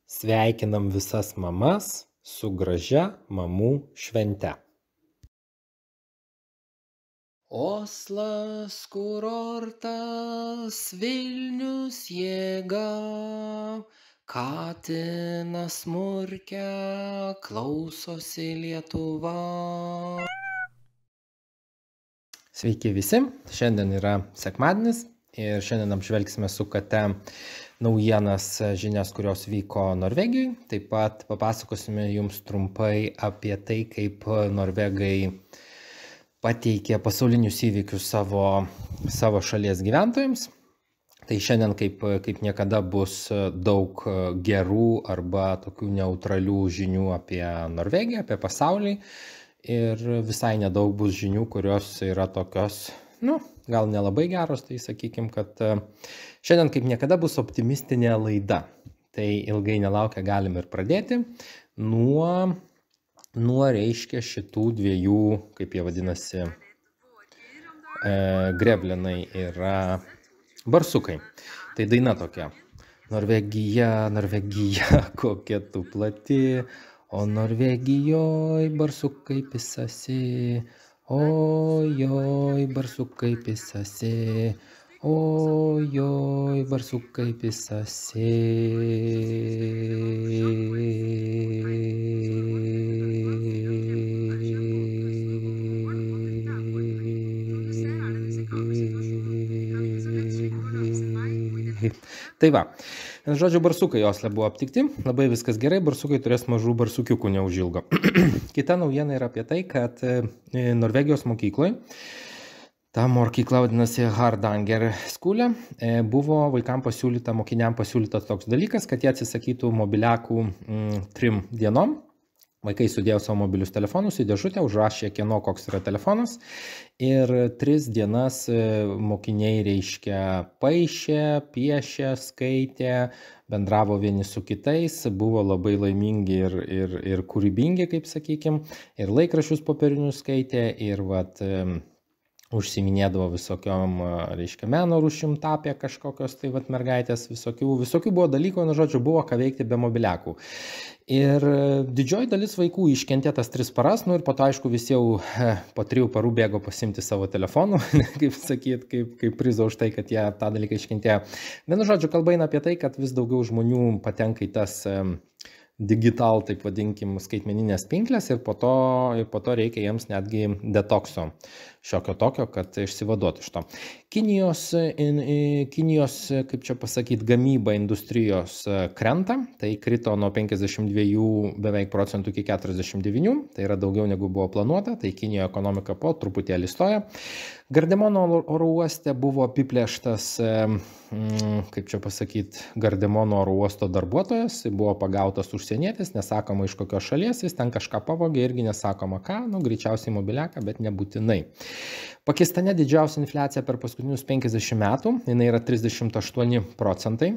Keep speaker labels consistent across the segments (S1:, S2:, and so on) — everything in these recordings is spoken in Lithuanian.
S1: Sveikinam visas mamas su gražia mamų švente. Oslas kurortas, Vilnius jėga, katinas murkia, klausosi Lietuva. Sveiki visi, šiandien yra sekmadienis ir šiandien apžvelgsime su kate naujienas žinias, kurios vyko Norvegijai. Taip pat papasakosime jums trumpai apie tai, kaip norvegai pateikė pasaulinius įvykius savo šalies gyventojams. Tai šiandien kaip niekada bus daug gerų arba tokių neutralių žinių apie Norvegiją, apie pasaulį. Ir visai nedaug bus žinių, kurios yra tokios, gal nelabai geros, tai sakykime, kad šiandien kaip niekada bus optimistinė laida. Tai ilgai nelaukia galim ir pradėti nuo reiškia šitų dviejų, kaip jie vadinasi, greblinai yra barsukai. Tai daina tokia. Norvegija, Norvegija, kokia tu plati, o Norvegijoj barsukai pisasi, ojoj, barsukai pisasi, ojoj, barsukai pisasi. Tai va, žodžiu, barsukai Osle buvo aptikti, labai viskas gerai, barsukai turės mažų barsukiukų neužilgo. Kita naujiena yra apie tai, kad Norvegijos mokykloje, ta mokykla vadinasi Hardanger skole, buvo mokiniam pasiūlytas toks dalykas, kad jie atsisakytų mobiliakų 3 dienom. Vaikai sudėjo savo mobilius telefonus į dėžutę, užrašė kieno koks yra telefonas ir 3 dienas mokiniai reiškia paišė, piešė, skaitė, bendravo vieni su kitais, buvo labai laimingi ir kūrybingi, kaip sakykim, ir laikraščius popierinius skaitė ir užsiminėdavo visokiom, reiškia, meno rūšim, tapė kažkokios tai mergaitės, visokių buvo dalykų, žodžiu, buvo ką veikti be mobiliakų. Ir didžioji dalis vaikų iškentė tas 3 paras, ir po to, aišku, visi jau po 3 parų bėgo pasimti savo telefonų, kaip prizą už tai, kad jie tą dalyką iškentėjo. Vienu žodžiu, kalba eina apie tai, kad vis daugiau žmonių patenka į tas digital, taip vadinkim, skaitmeninės pinklės ir po to reikia jiems netgi detokso šiokio tokio, kad išsivaduotų iš to. Kinijos, kaip čia pasakyti, gamyba industrijos krenta, tai krito nuo 52 beveik procentų iki 49, tai yra daugiau negu buvo planuota, tai Kinijoje ekonomika po truputėlį stoja. Gardemono oro uoste buvo apiplėštas, kaip čia pasakyti, Gardemono oro uosto darbuotojas, buvo pagautas užsienietis, nesakoma iš kokios šalies, jis ten kažką pavogė, irgi nesakoma ką, greičiausiai mobiliaką, bet nebūtinai. Pakistane didžiausia infliacija per paskutinius 50 metų, jinai yra 38%.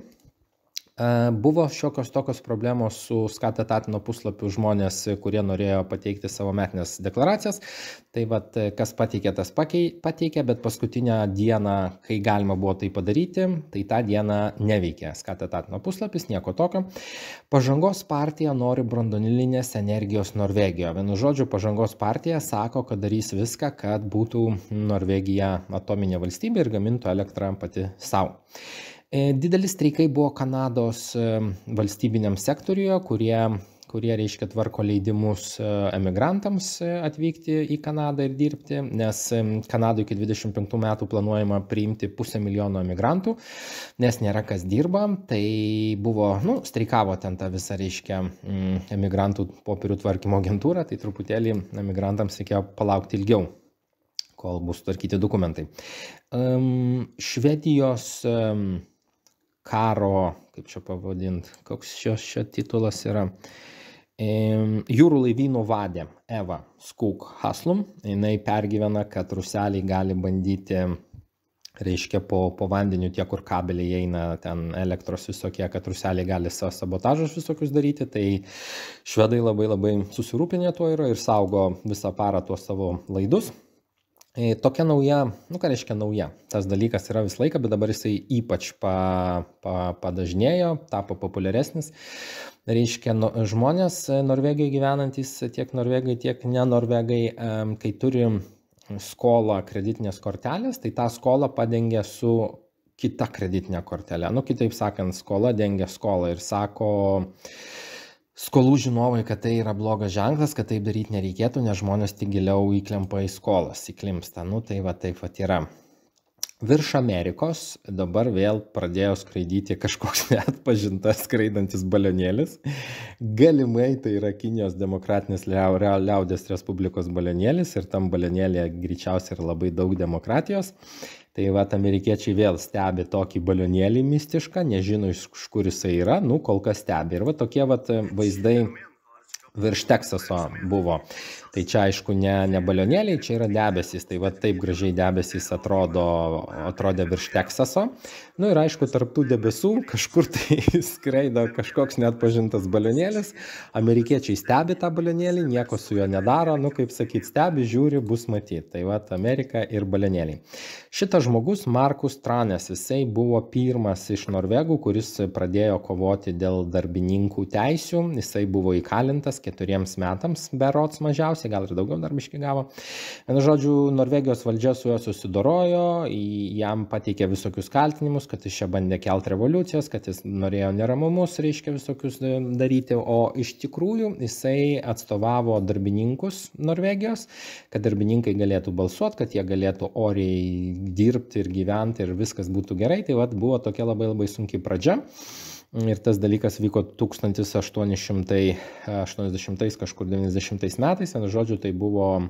S1: Buvo šiokios tokios problemos su Skatetatino puslapiu žmonės, kurie norėjo pateikti savo metinės deklaracijas. Tai kas pateikė, tas pateikė, bet paskutinę dieną, kai galima buvo tai padaryti, tai tą dieną neveikė Skatetatino puslapis, nieko tokio. Pažangos partija nori branduolinės energijos Norvegijoje. Vienu žodžiu, Pažangos partija sako, kad darys viską, kad būtų Norvegija atominė valstybė ir gamintų elektrą pati savo. Dideli streikai buvo Kanados valstybiniam sektoriuje, kurie reiškia tvarko leidimus emigrantams atvykti į Kanadą ir dirbti, nes Kanadoje iki 25 metų planuojama priimti 500 000 emigrantų, nes nėra kas dirba, tai buvo, streikavo ten tą visą, reiškia, emigrantų popierių tvarkymo agentūrą, tai truputėlį emigrantams reikėjo palaukti ilgiau, kol bus tvarkyti dokumentai. Švedijos karo, kaip čia pavadinti, koks šio titulas yra, jūrų laivynų vadė Eva Skog Haslum, jinai pergyvena, kad ruseliai gali bandyti, reiškia, po vandeniu tie, kur kabeliai eina, ten elektros visokie, kad ruseliai gali sabotažus visokius daryti, tai švedai labai susirūpinę tuo yra ir saugo visą parą tuos savo laidus. Tokia nauja, ką reiškia nauja, tas dalykas yra visą laiką, bet dabar jisai ypač padažnėjo, tapo populiaresnis. Reiškia, žmonės Norvegijoje gyvenantys, tiek norvegai, tiek ne norvegai, kai turi skolą kreditinės kortelės, tai tą skolą padengia su kita kreditinė kortelė. Kitaip sakant, skola dengia skolą ir sako skolų žinovai, kad tai yra blogas ženklas, kad taip daryti nereikėtų, nes žmonės tik giliau įklempa į skolas, įklimpsta. Tai va taip yra. Virš Amerikos dabar vėl pradėjo skraidyti kažkoks neatpažintas skraidantis balionėlis. Galimai tai yra Kinijos demokratinės liaudės respublikos balionėlis ir tam balionėlėje greičiausiai yra labai daug demokratijos. Tai amerikiečiai vėl stebi tokį balionėlį mistišką, nežino iš kur jisai yra, kol kas stebi. Ir tokie vaizdai virš Teksaso buvo. Tai čia aišku ne balionėliai, čia yra debesys. Tai taip gražiai debesys atrodė virš Teksaso. Ir aišku, tarptų debesų kažkur tai skraido kažkoks neatpažintas balionėlis. Amerikiečiai stebi tą balionėlį, nieko su juo nedaro. Kaip sakyt, stebi, žiūri, bus matyti. Tai Amerika ir balionėliai. Šitas žmogus, Markus Tranės, jisai buvo pirmas iš norvegų, kuris pradėjo kovoti dėl darbininkų teisių. Jisai buvo įkalintas 4 metams berods mažiausiai, gal ir daugiau dar biškį gavo. Vienu žodžiu, Norvegijos valdžia su juo susidorojo, jam pateikė visokius kaltinimus, kad jis čia bandė kelti revoliucijas, kad jis norėjo neramumus, reiškia, visokius daryti, o iš tikrųjų jisai atstovavo darbininkus Norvegijos, kad darbininkai galėtų balsuoti, kad jie galėtų oriai dirbti ir gyventi ir viskas būtų gerai. Tai buvo tokia labai labai sunki pradžia. Ir tas dalykas vyko 1880 kažkur 90 metais. Vienu žodžiu, tai buvo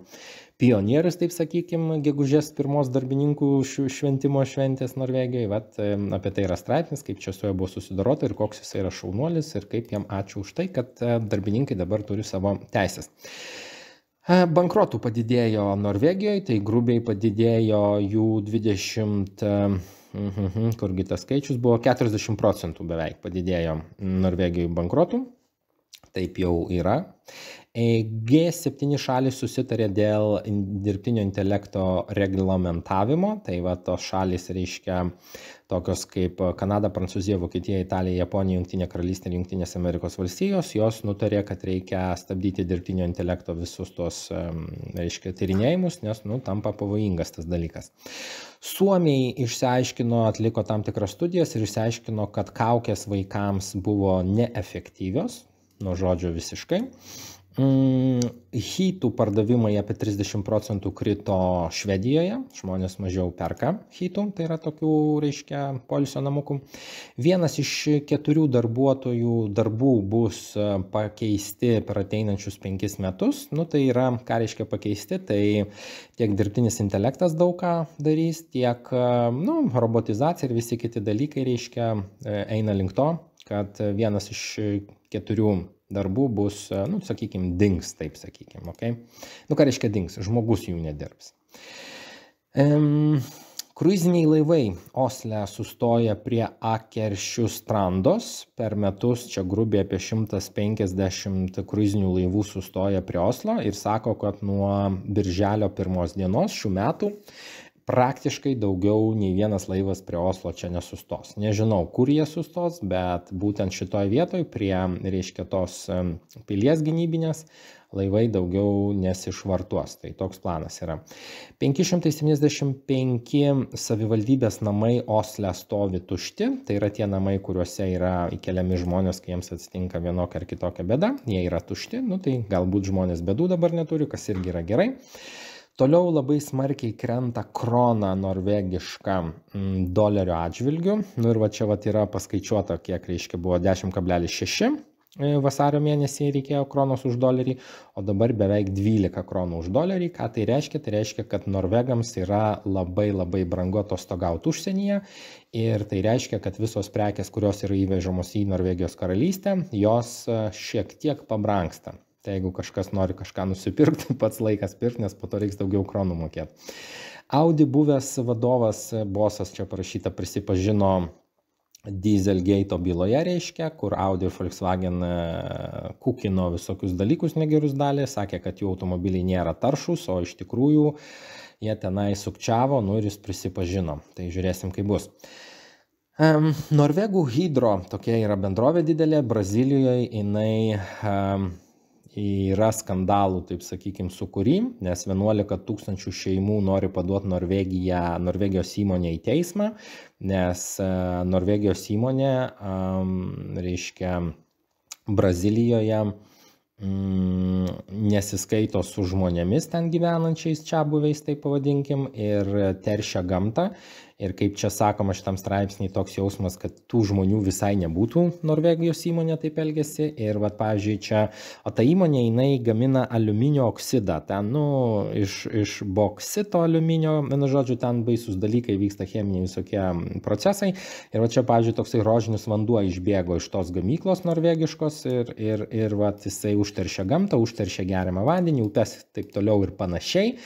S1: pionierius, taip sakykime, gegužės 1 darbininkų šventimo šventės Norvegijoje. Apie tai yra straipsnis, kaip čia su juo buvo susidorota ir koks jis yra šaunuolis ir kaip jam ačiū už tai, kad darbininkai dabar turi savo teisės. Bankrotų padidėjo Norvegijoje, tai grubiai padidėjo jų kurgi tas skaičius buvo 40% beveik padidėjo Norvegijoje bankrotų. Taip jau yra. G7 šalys susitarė dėl dirbtinio intelekto reglamentavimo. Tai tos šalys reiškia tokios kaip Kanada, Prancūzija, Vokietija, Italija, Japonija, Jungtinė karalystė ir Jungtinės Amerikos valstijos. Jos nutarė, kad reikia stabdyti dirbtinio intelekto visus tos, reiškia, tyrinėjimus, nes tampa pavojingas tas dalykas. Suomiai išsiaiškino, atliko tam tikras studijas ir išsiaiškino, kad kaukės vaikams buvo neefektyvios, nuo žodžio visiškai. Hitų pardavimai apie 30% krito Švedijoje, žmonės mažiau perka hitų, tai yra tokių, reiškia, poilsio namukų. 1 iš 4 darbuotojų darbų bus pakeisti per ateinančius 5 metus. Tai yra, ką reiškia pakeisti, tai tiek dirbtinis intelektas daug ką darys, tiek robotizacija ir visi kiti dalykai, reiškia, eina link to, kad 1 iš 4 darbų bus, sakykime, dings, taip sakykime, okay? Ką reiškia dings? Žmogus jų nedirbs. Kruiziniai laivai Osle sustoja prie Akeršių strandos. Per metus čia grubiai apie 150 kruizinių laivų sustoja prie Oslo ir sako, kad nuo birželio 1 dienos šių metų praktiškai daugiau nei vienas laivas prie Oslo čia nesustos. Nežinau, kur jie sustos, bet būtent šitoj vietoj prie, reiškia, tos pilies gynybinės laivai daugiau nesišvartuos. Tai toks planas yra. 575 savivaldybės namai Osle stovi tušti. Tai yra tie namai, kuriuose yra įkeliami žmonės, kai jiems atsitinka vienokia ar kitokia bėda. Jie yra tušti. Tai galbūt žmonės bėdų dabar neturi, kas irgi yra gerai. Toliau labai smarkiai krenta krona norvegiška dolerio atžvilgiu. Ir čia yra paskaičiuota, kiek reiškia buvo 10,6 vasario mėnesį reikėjo kronos už dolerį, o dabar beveik 12 kronų už dolerį. Ką tai reiškia? Tai reiškia, kad norvegams yra labai labai brangu atostogauti užsienyje. Ir tai reiškia, kad visos prekės, kurios yra įvežamos į Norvegijos karalystę, jos šiek tiek pabrangsta. Tai jeigu kažkas nori kažką nusipirkti, pats laikas pirkti, nes po to reiks daugiau kronų mokėti. Audi buvęs vadovas, bosas čia parašyta, prisipažino Dieselgate byloje reiškia, kur Audi ir Volkswagen kukino visokius dalykus negerus dalį, sakė, kad jų automobiliai nėra taršus, o iš tikrųjų jie tenai sukčiavo, nu ir jis prisipažino. Tai žiūrėsim, kaip bus. Norvegų Hydro, tokia yra bendrovė didelė, Brazilijoje jinai yra skandalų, taip sakykime, sukūry, nes 11 000 šeimų nori paduoti Norvegijos įmonę į teismą, nes Norvegijos įmonė, reiškia, Brazilijoje nesiskaito su žmonėmis ten gyvenančiais čiabuviais, taip pavadinkim, ir teršia gamtą. Ir kaip čia sakoma šitam straipsniai, toks jausmas, kad tų žmonių visai nebūtų, Norvegijos įmonė taip elgesi. Ir, pavyzdžiui, čia, o ta įmonė, jinai gamina aliuminio oksidą. Ten, iš boksito aliuminio, vienu žodžiu, ten baisus dalykai, vyksta cheminiai visokie procesai. Ir čia, pavyzdžiui, toksai rožinis vanduo išbėgo iš tos gamyklos norvegiškos ir jisai užteršia gamtą, užteršia geriamą vandenį, upes, taip toliau ir panašiai.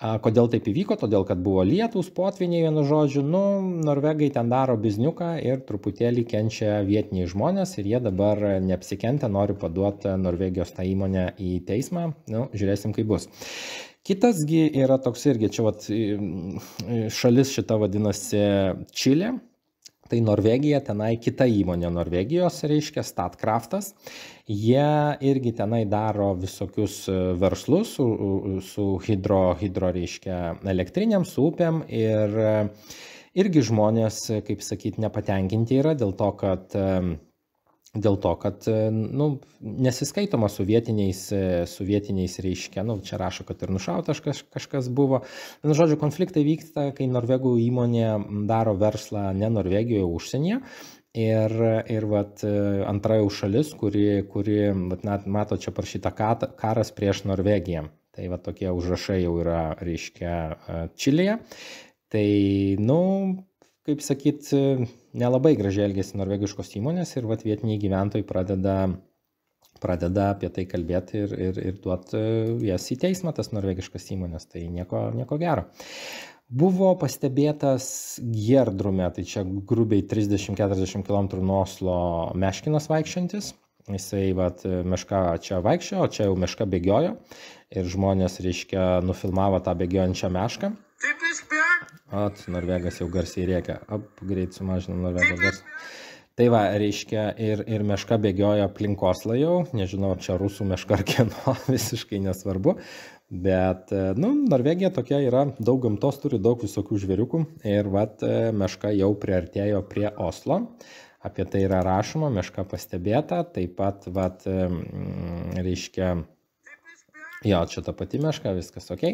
S1: Kodėl taip įvyko? Todėl, kad buvo lietūs, potviniai, vienu žodžiu, norvegai ten daro bizniuką ir truputėlį kenčia vietiniai žmonės ir jie dabar neapsikentę nori paduoti Norvegijos tą įmonę į teismą. Žiūrėsim, kaip bus. Kitasgi yra toks irgi, čia šalis šita vadinasi Čilė. Tai Norvegija, tenai kita įmonė Norvegijos, reiškia Statkraftas. Jie irgi tenai daro visokius verslus su hidro reiškia, elektrinėm, su upėm. Ir irgi žmonės, kaip sakyti, nepatenkinti yra dėl to, kad nesiskaitoma su vietiniais reiškia, čia rašo, kad ir nušautas kažkas buvo. Vienu žodžiu, konfliktai vyksta, kai norvegų įmonė daro verslą ne Norvegijoje, užsienyje. Ir antra jau šalis, kuri mato čia parašyta karas prieš Norvegiją. Tai tokie užrašai jau yra, reiškia, Čilėje. Tai, kaip sakyt, nelabai gražiai elgėsi norvegiškos įmonės ir vietiniai gyventojai pradeda apie tai kalbėti ir duoti jas į teismą, tas norvegiškas įmonės, tai nieko gero. Buvo pastebėtas Gjerdrume, tai čia grubiai 30-40 km nuo Oslo meškinas vaikščiantis. Jisai meška čia vaikščiojo, o čia jau meška bėgiojo ir žmonės, reiškia, nufilmavo tą bėgiojančią mešką. Norvegas jau garsiai rėkia. Greit sumažinam Norvego garsą. Tai reiškia, ir meška bėgioja aplink Oslą jau. Nežinau, čia rusų meška ar kieno, visiškai nesvarbu. Bet, Norvegija tokia yra, daug gamtos turi, daug visokių žvėriukų. Ir meška jau priartėjo prie Oslo. Apie tai yra rašoma, meška pastebėta. Taip pat, reiškia, jo, čia ta pati meška, viskas ok.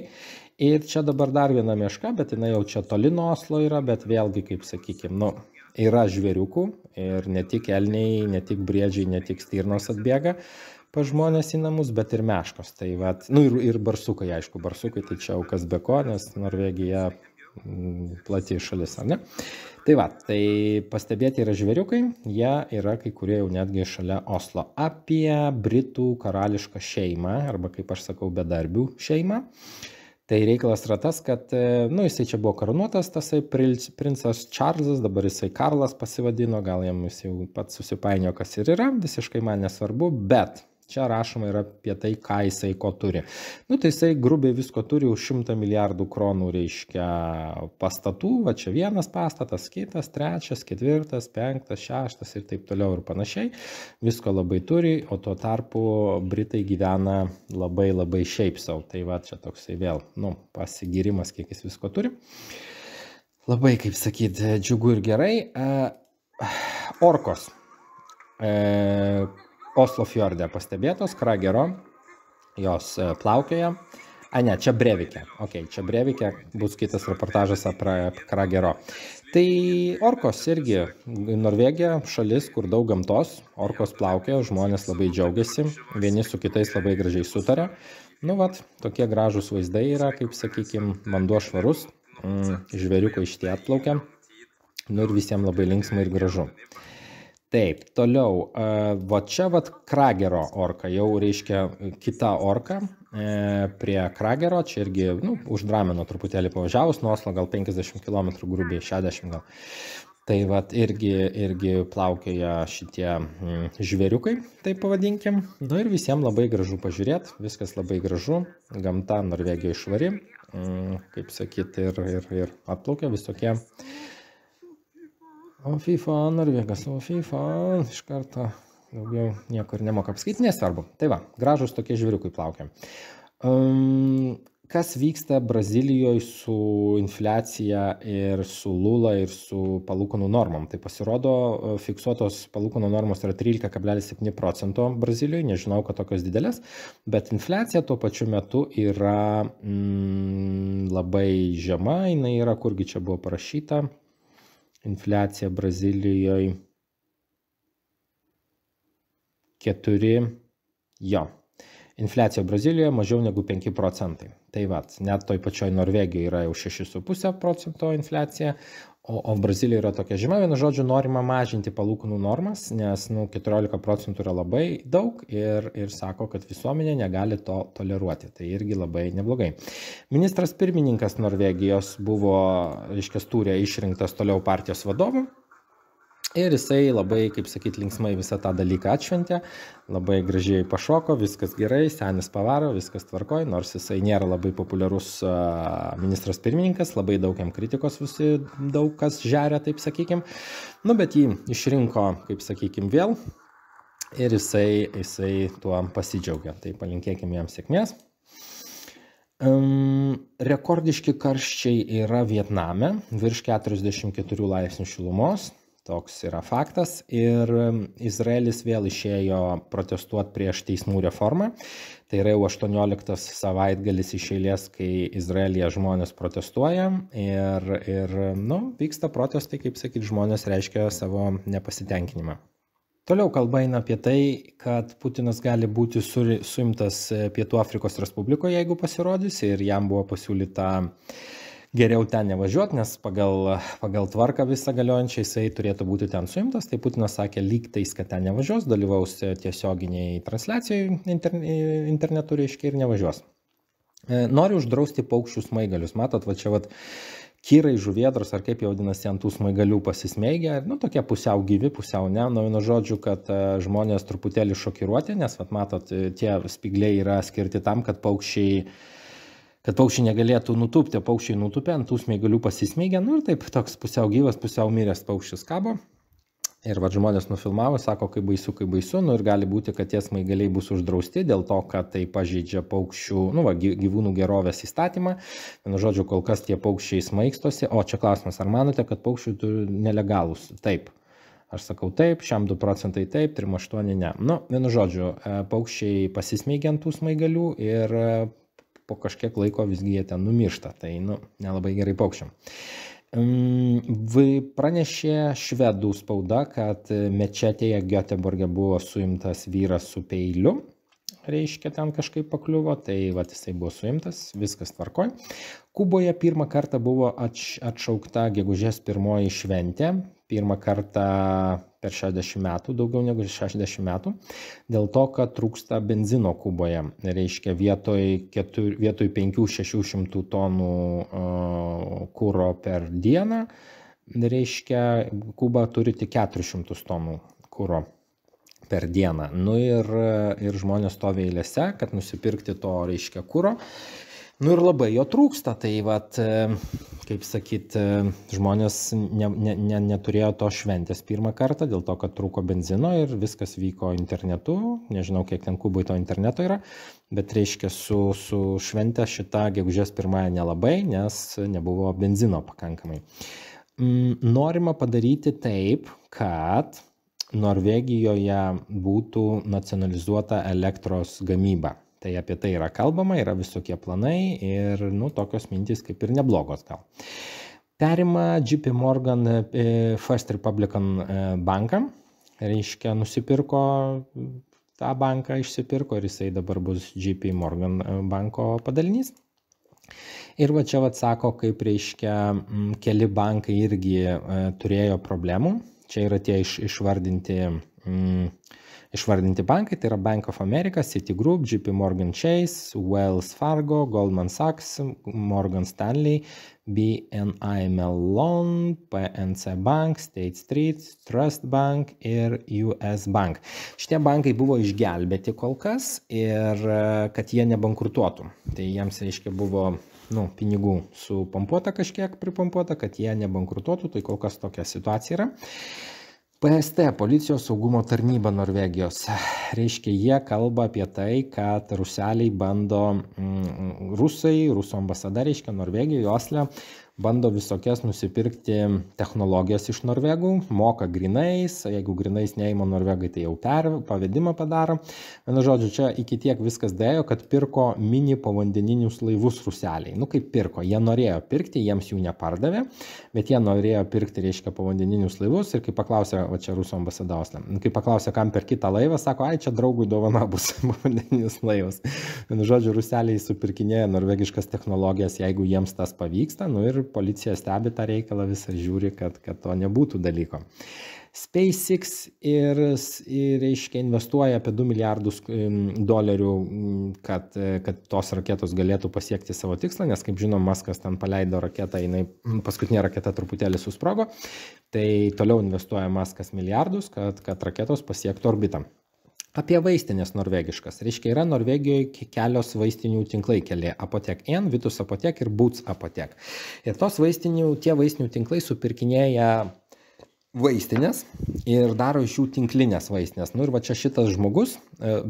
S1: Ir čia dabar dar viena meška, bet jinai jau čia toli nuo Oslo yra, bet vėlgi, kaip sakykime, yra žvėriukų ir ne tik elniai, ne tik briedžiai, ne tik stirnos atbėga pas žmonės į namus, bet ir meškos. Tai ir barsukai, aišku, barsukai tai čia aukas be ko, nes Norvegija plati šalis, ar ne? Tai pastebėti yra žvėriukai, jie yra kai kurie jau netgi šalia Oslo. Apie Britų karališką šeimą, arba kaip aš sakau, bedarbių šeimą. Tai reikalas yra tas, kad, jisai čia buvo karūnuotas, tasai princas Čarlzas, dabar jisai Karlas pasivadino, gal jam jis jau pats susipainio, kas ir yra, visiškai man nesvarbu, bet čia rašoma yra apie tai, ką jisai ko turi. Tai jisai grubiai visko turi už 100 milijardų kronų, reiškia, pastatų, čia vienas pastatas, kitas, trečias, ketvirtas, penktas, šeštas ir taip toliau ir panašiai. Visko labai turi, o tuo tarpu Britai gyvena labai labai šiaip savo. Tai čia toksai vėl, pasigirimas, kiek jis visko turi. Labai, kaip sakyti, džiugu ir gerai. Orkos. Oslo fjorde pastebėtos, Kragero, jos plaukioja. Čia Brevikė. Čia Brevikė, bus kitas reportažas apie Kragero. Tai orkos irgi Norvegija, šalis, kur daug gamtos, orkos plaukioja, žmonės labai džiaugiasi, vieni su kitais labai gražiai sutarė. Tokie gražūs vaizdai yra, kaip sakykime, vanduo švarus, žvėriukai šitie atplaukia, ir visiems labai linksma ir gražu. Taip, toliau, čia Kragero orka, jau reiškia kita orka prie Kragero, čia irgi už Drameno truputėlį pavažiavus, nuo Oslo gal 50 km grubiai, 60 gal. Tai vat irgi plaukioja šitie žvėriukai, taip pavadinkim. Nu ir visiems labai gražu pažiūrėti, viskas labai gražu, gamta Norvegijoje švari, kaip sakyti, ir atplaukia visokie. O FIFA, Norvegas, o FIFA, iš karto daugiau nieko ir nemoka apskaityti, nesvarbu. Tai va, gražus tokie žvėriukai plaukia. Kas vyksta Brazilijoje su infliacija ir su lula ir su palūkanų normom? Tai pasirodo, fiksuotos palūkanų normos yra 13,7% Brazilijoje, nežinau, kad tokios didelės, bet infliacija tuo pačiu metu yra labai žema, jinai yra, kurgi čia buvo parašyta, infliacija Brazilijoje 4, jo. Infliacija Brazilijoje mažiau negu 5%. Tai vat, net toj pačioj Norvegijoje yra jau 6,5% infliacija, o Brazilijoje yra tokia žema, vienu žodžiu, norima mažinti palūkanų normas, nes 14% yra labai daug ir sako, kad visuomenė negali to toleruoti. Tai irgi labai neblogai. Ministras pirmininkas Norvegijos buvo, turė išrinktas toliau partijos vadovu. Ir jisai labai, kaip sakyti, linksmai visą tą dalyką atšventė, labai gražiai pašoko, viskas gerai, senis pavaro, viskas tvarkoj, nors jisai nėra labai populiarus ministras pirmininkas, labai daug jam kritikos visi daug kas žeria, taip sakykim. Bet jį išrinko, kaip sakykim, vėl ir jisai tuo pasidžiaugia. Tai palinkėkime jam sėkmės. Rekordiški karščiai yra Vietname, virš 44 laipsnių šilumos. Toks yra faktas ir Izraelis vėl išėjo protestuoti prieš teismų reformą. Tai yra jau 18 savaitgalis iš eilės, kai Izraelyje žmonės protestuoja ir vyksta protestai, kaip sakyti, žmonės reiškia savo nepasitenkinimą. Toliau kalba eina apie tai, kad Putinas gali būti suimtas Pietų Afrikos Respublikoje, jeigu pasirodys, ir jam buvo pasiūlyta geriau ten nevažiuoti, nes pagal tvarką visą galiojančią jisai turėtų būti ten suimtas. Tai Putinas sakė lygtais, kad ten nevažiuos, dalyvaus tiesioginiai transliacijai internetu, reiškia, ir nevažiuos. Nori uždrausti paukščių smaigalius. Matot, va čia kirai, žuvėdros, ar kaip jau vadinasi, ant tų smaigalių pasismeigia. Tokie pusiau gyvi, pusiau ne. Vienu žodžiu, kad žmonės truputėlį šokiruoti, nes, matot, tie spygliai yra skirti tam, kad paukščiai negalėtų nutūpti, paukščiai nutūpė, ant tų smaigalių pasismeigia, ir taip toks pusiau gyvas, pusiau miręs paukščius kabo. Ir žmonės nufilmavo, sako, kaip baisu, ir gali būti, kad tie smaigaliai bus uždrausti dėl to, kad tai pažeidžia paukščių, gyvūnų gerovės įstatymą. Vienu žodžiu, kol kas tie paukščiai smaigstosi, o čia klausimas, ar manote, kad paukščiai turi nelegalus? Taip. Aš sakau taip, šiam 2% taip, 3,8 ne. Vienu žodžiu, paukščiai pasismeigia ant tų smaigalių ir po kažkiek laiko visgi jie ten numiršta, tai nelabai gerai paukščiam. Pranešė švedų spauda, kad mečetėje Göteborge buvo suimtas vyras su peiliu, reiškia ten kažkaip pakliuvo, tai jisai buvo suimtas, viskas tvarkoj. Kuboje pirmą kartą buvo atšaukta gegužės 1 šventė, pirmą kartą per 60 metų, daugiau negu 60 metų, dėl to, kad trūksta benzino Kuboje. Reiškia, vietoj 500-600 tonų kuro per dieną, reiškia, Kuba turi tik 400 tonų kuro per dieną. Ir žmonės stovi eilėse, kad nusipirkti to, reiškia, kuro. Ir labai jo trūksta, tai kaip sakyt, žmonės neturėjo to šventės pirmą kartą, dėl to, kad trūko benzino ir viskas vyko internetu, nežinau, kiek ten Kubai to interneto yra, bet reiškia su šventė šita gegužės 1 nelabai, nes nebuvo benzino pakankamai. Norima padaryti taip, kad Norvegijoje būtų nacionalizuota elektros gamyba. Tai apie tai yra kalbama, yra visokie planai ir tokios mintys kaip ir neblogos gal. Perima JP Morgan First Republican banką, reiškia nusipirko tą banką, išsipirko ir jisai dabar bus JP Morgan banko padalinys. Ir čia sako, kaip reiškia keli bankai irgi turėjo problemų. Čia yra tie išvardinti išvardinti bankai, tai yra Bank of America, Citigroup, JP Morgan Chase, Wells Fargo, Goldman Sachs, Morgan Stanley, BNI Mellon, PNC Bank, State Street, Trust Bank ir US Bank. Šitie bankai buvo išgelbėti kol kas ir kad jie nebankrutuotų. Tai jiems, reiškia, buvo pinigų supompuota kažkiek pripompuota, kad jie nebankrutuotų, tai kol kas tokia situacija yra. PST, policijos saugumo tarnyba Norvegijos, reiškia, jie kalba apie tai, kad ruseliai bando, rusų ambasada, reiškia, Norvegijoje, Osle, bando visokias nusipirkti technologijas iš norvegų, moka grinais, jeigu grinais neima norvegai, tai jau pavedimą padaro. Vienu žodžiu, čia iki tiek viskas dėjo, kad pirko mini povandeninius laivus ruseliai. Kaip pirko, jie norėjo pirkti, jiems jų nepardavė, bet jie norėjo pirkti, reiškia, povandeninius laivus ir kai paklausė, va čia rusų ambasada Osle, kai paklausė, kam per kitą laivą, sako, ai, čia draugui dovana bus povandeninius laivus. Vienu žodžiu, ruseliai supirkinėja norvegiškas technologijas, jeigu jiems tas pavyksta, ir policija stebi tą reikalą visą, žiūri, kad to nebūtų dalyko. SpaceX ir reiškia, investuoja apie $2 milijardus, kad tos raketos galėtų pasiekti savo tikslą, nes, kaip žinom, Muskas ten paleido raketą, paskutinė raketa truputėlį susprogo, tai toliau investuoja Muskas milijardus, kad raketos pasiektų orbitą. Apie vaistinės norvegiškas. Reiškia, yra Norvegijoje kelios vaistinių tinklai, keli Apotek 1, Vitus Apotek ir Boots Apotek. Ir tie vaistinių tinklai supirkinėja vaistinės ir daro iš jų tinklinės vaistinės. Ir va čia šitas žmogus,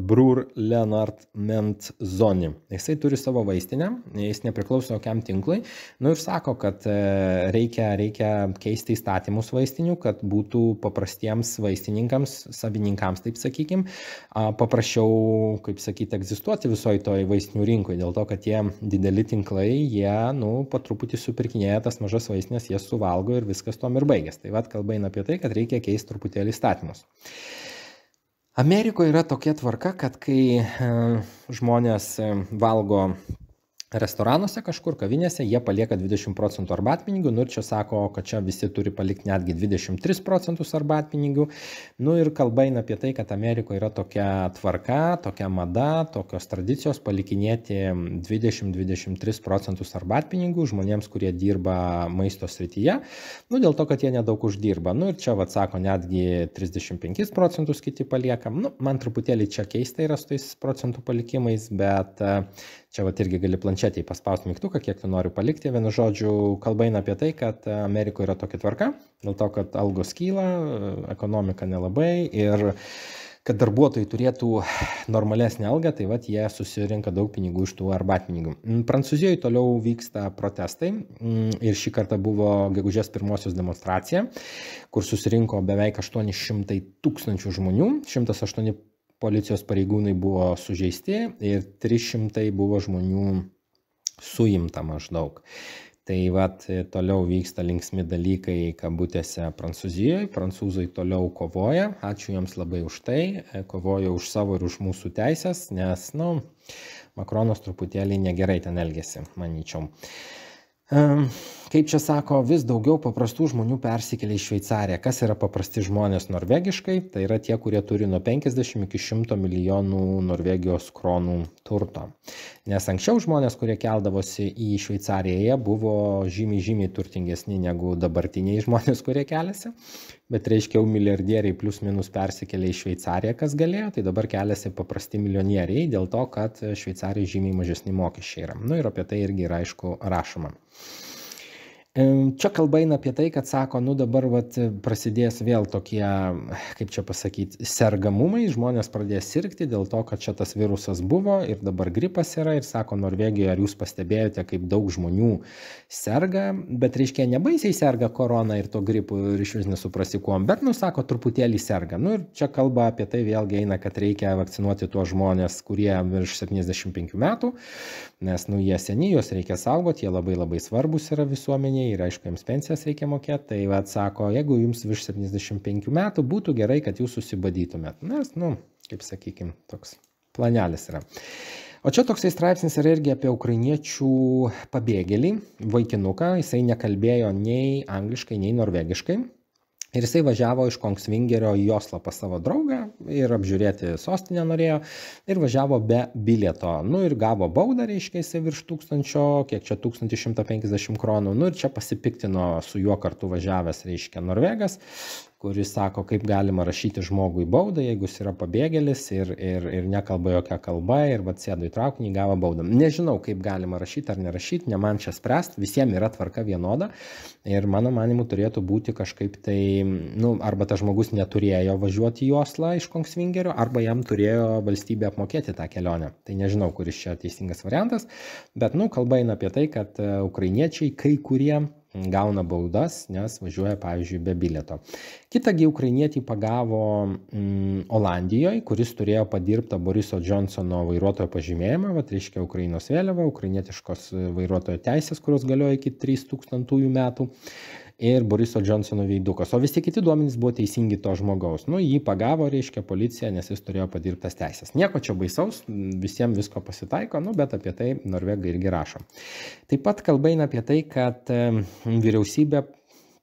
S1: Brur Leonard Mentzoni, jisai turi savo vaistinę, jis nepriklauso jokiam tinklui, ir sako, kad reikia keisti įstatymus vaistinių, kad būtų paprastiems vaistininkams, savininkams, taip sakykim, paprasčiau, kaip sakyti, egzistuoti visoje toje vaistinių rinkoje, dėl to, kad tie dideli tinklai, jie, po truputį supirkinėja tas mažas vaistinės, jie suvalgo ir viskas tom ir baigės. Tai vad kalba eina apie tai, kad reikia keisti truputėlį įstatymus. Amerikoje yra tokia tvarka, kad kai žmonės valgo restoranuose kažkur, kavinėse, jie palieka 20% arbatpinigių, ir čia sako, kad čia visi turi palikti netgi 23% arbatpinigių. Ir kalba eina apie tai, kad Amerikoje yra tokia tvarka, tokia mada, tokios tradicijos palikinėti 20-23% arbatpinigių žmonėms, kurie dirba maisto srityje, dėl to, kad jie nedaug uždirba. Ir čia, sako, netgi 35% kiti palieka. Man truputėlį čia keista yra su tais procentų palikimais, bet čia irgi gali planšetėje paspausti mygtuką, kiek tu nori palikti. Vienu žodžiu, kalba eina apie tai, kad Amerikoje yra tokia tvarka, dėl to, kad algos kyla, ekonomika nelabai ir kad darbuotojai turėtų normalesnę algą, tai jie susirinka daug pinigų iš tų arbatpinigių. Prancūzijoje toliau vyksta protestai ir šį kartą buvo gegužės 1 demonstracija, kur susirinko beveik 800 000 žmonių, 108 policijos pareigūnai buvo sužeisti ir 300 buvo žmonių suimta maždaug. Tai toliau vyksta linksmi dalykai kabutėse Prancūzijoje, prancūzai toliau kovoja, ačiū jiems labai už tai, kovoja už savo ir už mūsų teisės, nes, Makronas truputėlį negerai ten elgėsi, manyčiau. Kaip čia sako, vis daugiau paprastų žmonių persikelia į Šveicariją. Kas yra paprasti žmonės norvegiškai? Tai yra tie, kurie turi nuo 50 iki 100 milijonų Norvegijos kronų turto. Nes anksčiau žmonės, kurie keldavosi į Šveicariją, jie buvo žymiai turtingesni negu dabartiniai žmonės, kurie keliasi. Bet reiškia, milijardieriai plus minus persikelia į Šveicariją, kas galėjo, tai dabar keliasi paprasti milijonieriai dėl to, kad Šveicarijoje žymiai mažesni mokesčiai yra. Ir apie tai irgi yra, aišku, rašoma. Čia kalba eina apie tai, kad sako, dabar prasidės vėl tokie, kaip čia pasakyti, sergamumai, žmonės pradės sirgti dėl to, kad čia tas virusas buvo ir dabar gripas yra ir sako, Norvegijoje, ar jūs pastebėjote, kaip daug žmonių serga, bet reiškia, nebaisiai serga korona ir to gripu ir iš vis nesuprasi kuom, bet, sako, truputėlį serga. Ir čia kalba apie tai vėlgi eina, kad reikia vakcinuoti tuos žmonės, kurie virš 75 metų, nes, jie seni, juos reikia saugoti, jie labai svarbus yra visuomenėje. Ir aišku, jiems pensijas reikia mokėti, tai sako, jeigu jums virš 75 metų, būtų gerai, kad jūs susibadytumėt. Nes, kaip sakykim, toks planelis yra. O čia toksai straipsnis yra irgi apie ukrainiečių pabėgėlį, vaikinuką, jisai nekalbėjo nei angliškai, nei norvegiškai. Ir jisai važiavo iš Kongsvingerio į Oslą pas savo draugą ir apžiūrėti sostinę norėjo ir važiavo be bilieto. Nu ir gavo baudą, reiškia, jisai virš 1000, kiek čia 1150 kronų. Nu ir čia pasipiktino su juo kartu važiavęs, reiškia, norvegas, kuris sako, kaip galima rašyti žmogui baudą, jeigu jis yra pabėgėlis ir nekalba jokia kalba ir vat sėdo į traukinį, gavo baudą. Nežinau, kaip galima rašyti ar nerašyti, ne man čia spręst, visiems yra tvarka vienoda ir mano manimu turėtų būti kažkaip tai, nu, arba tas žmogus neturėjo važiuoti į Oslą iš Kongsvingerio, arba jam turėjo valstybė apmokėti tą kelionę. Tai nežinau, kuris čia teisingas variantas, bet, nu, kalba eina apie tai, kad ukrainiečiai kai kurie gauna baudas, nes važiuoja, pavyzdžiui, be bilieto. Kitągi ukrainietį pagavo Olandijoje, kuris turėjo padirbtą Boriso Johnsono vairuotojo pažymėjimą, vat reiškia Ukrainos vėliava, ukrainietiškos vairuotojo teisės, kurios galioja iki 3000 metų. Ir Boriso Johnsono veidukas. O visi kiti duomenys buvo teisingi to žmogaus. Nu, jį pagavo, reiškia, policija, nes jis turėjo padirbtas teisės. Nieko čia baisaus, visiems visko pasitaiko, nu, bet apie tai norvegai irgi rašo. Taip pat kalba eina apie tai, kad vyriausybė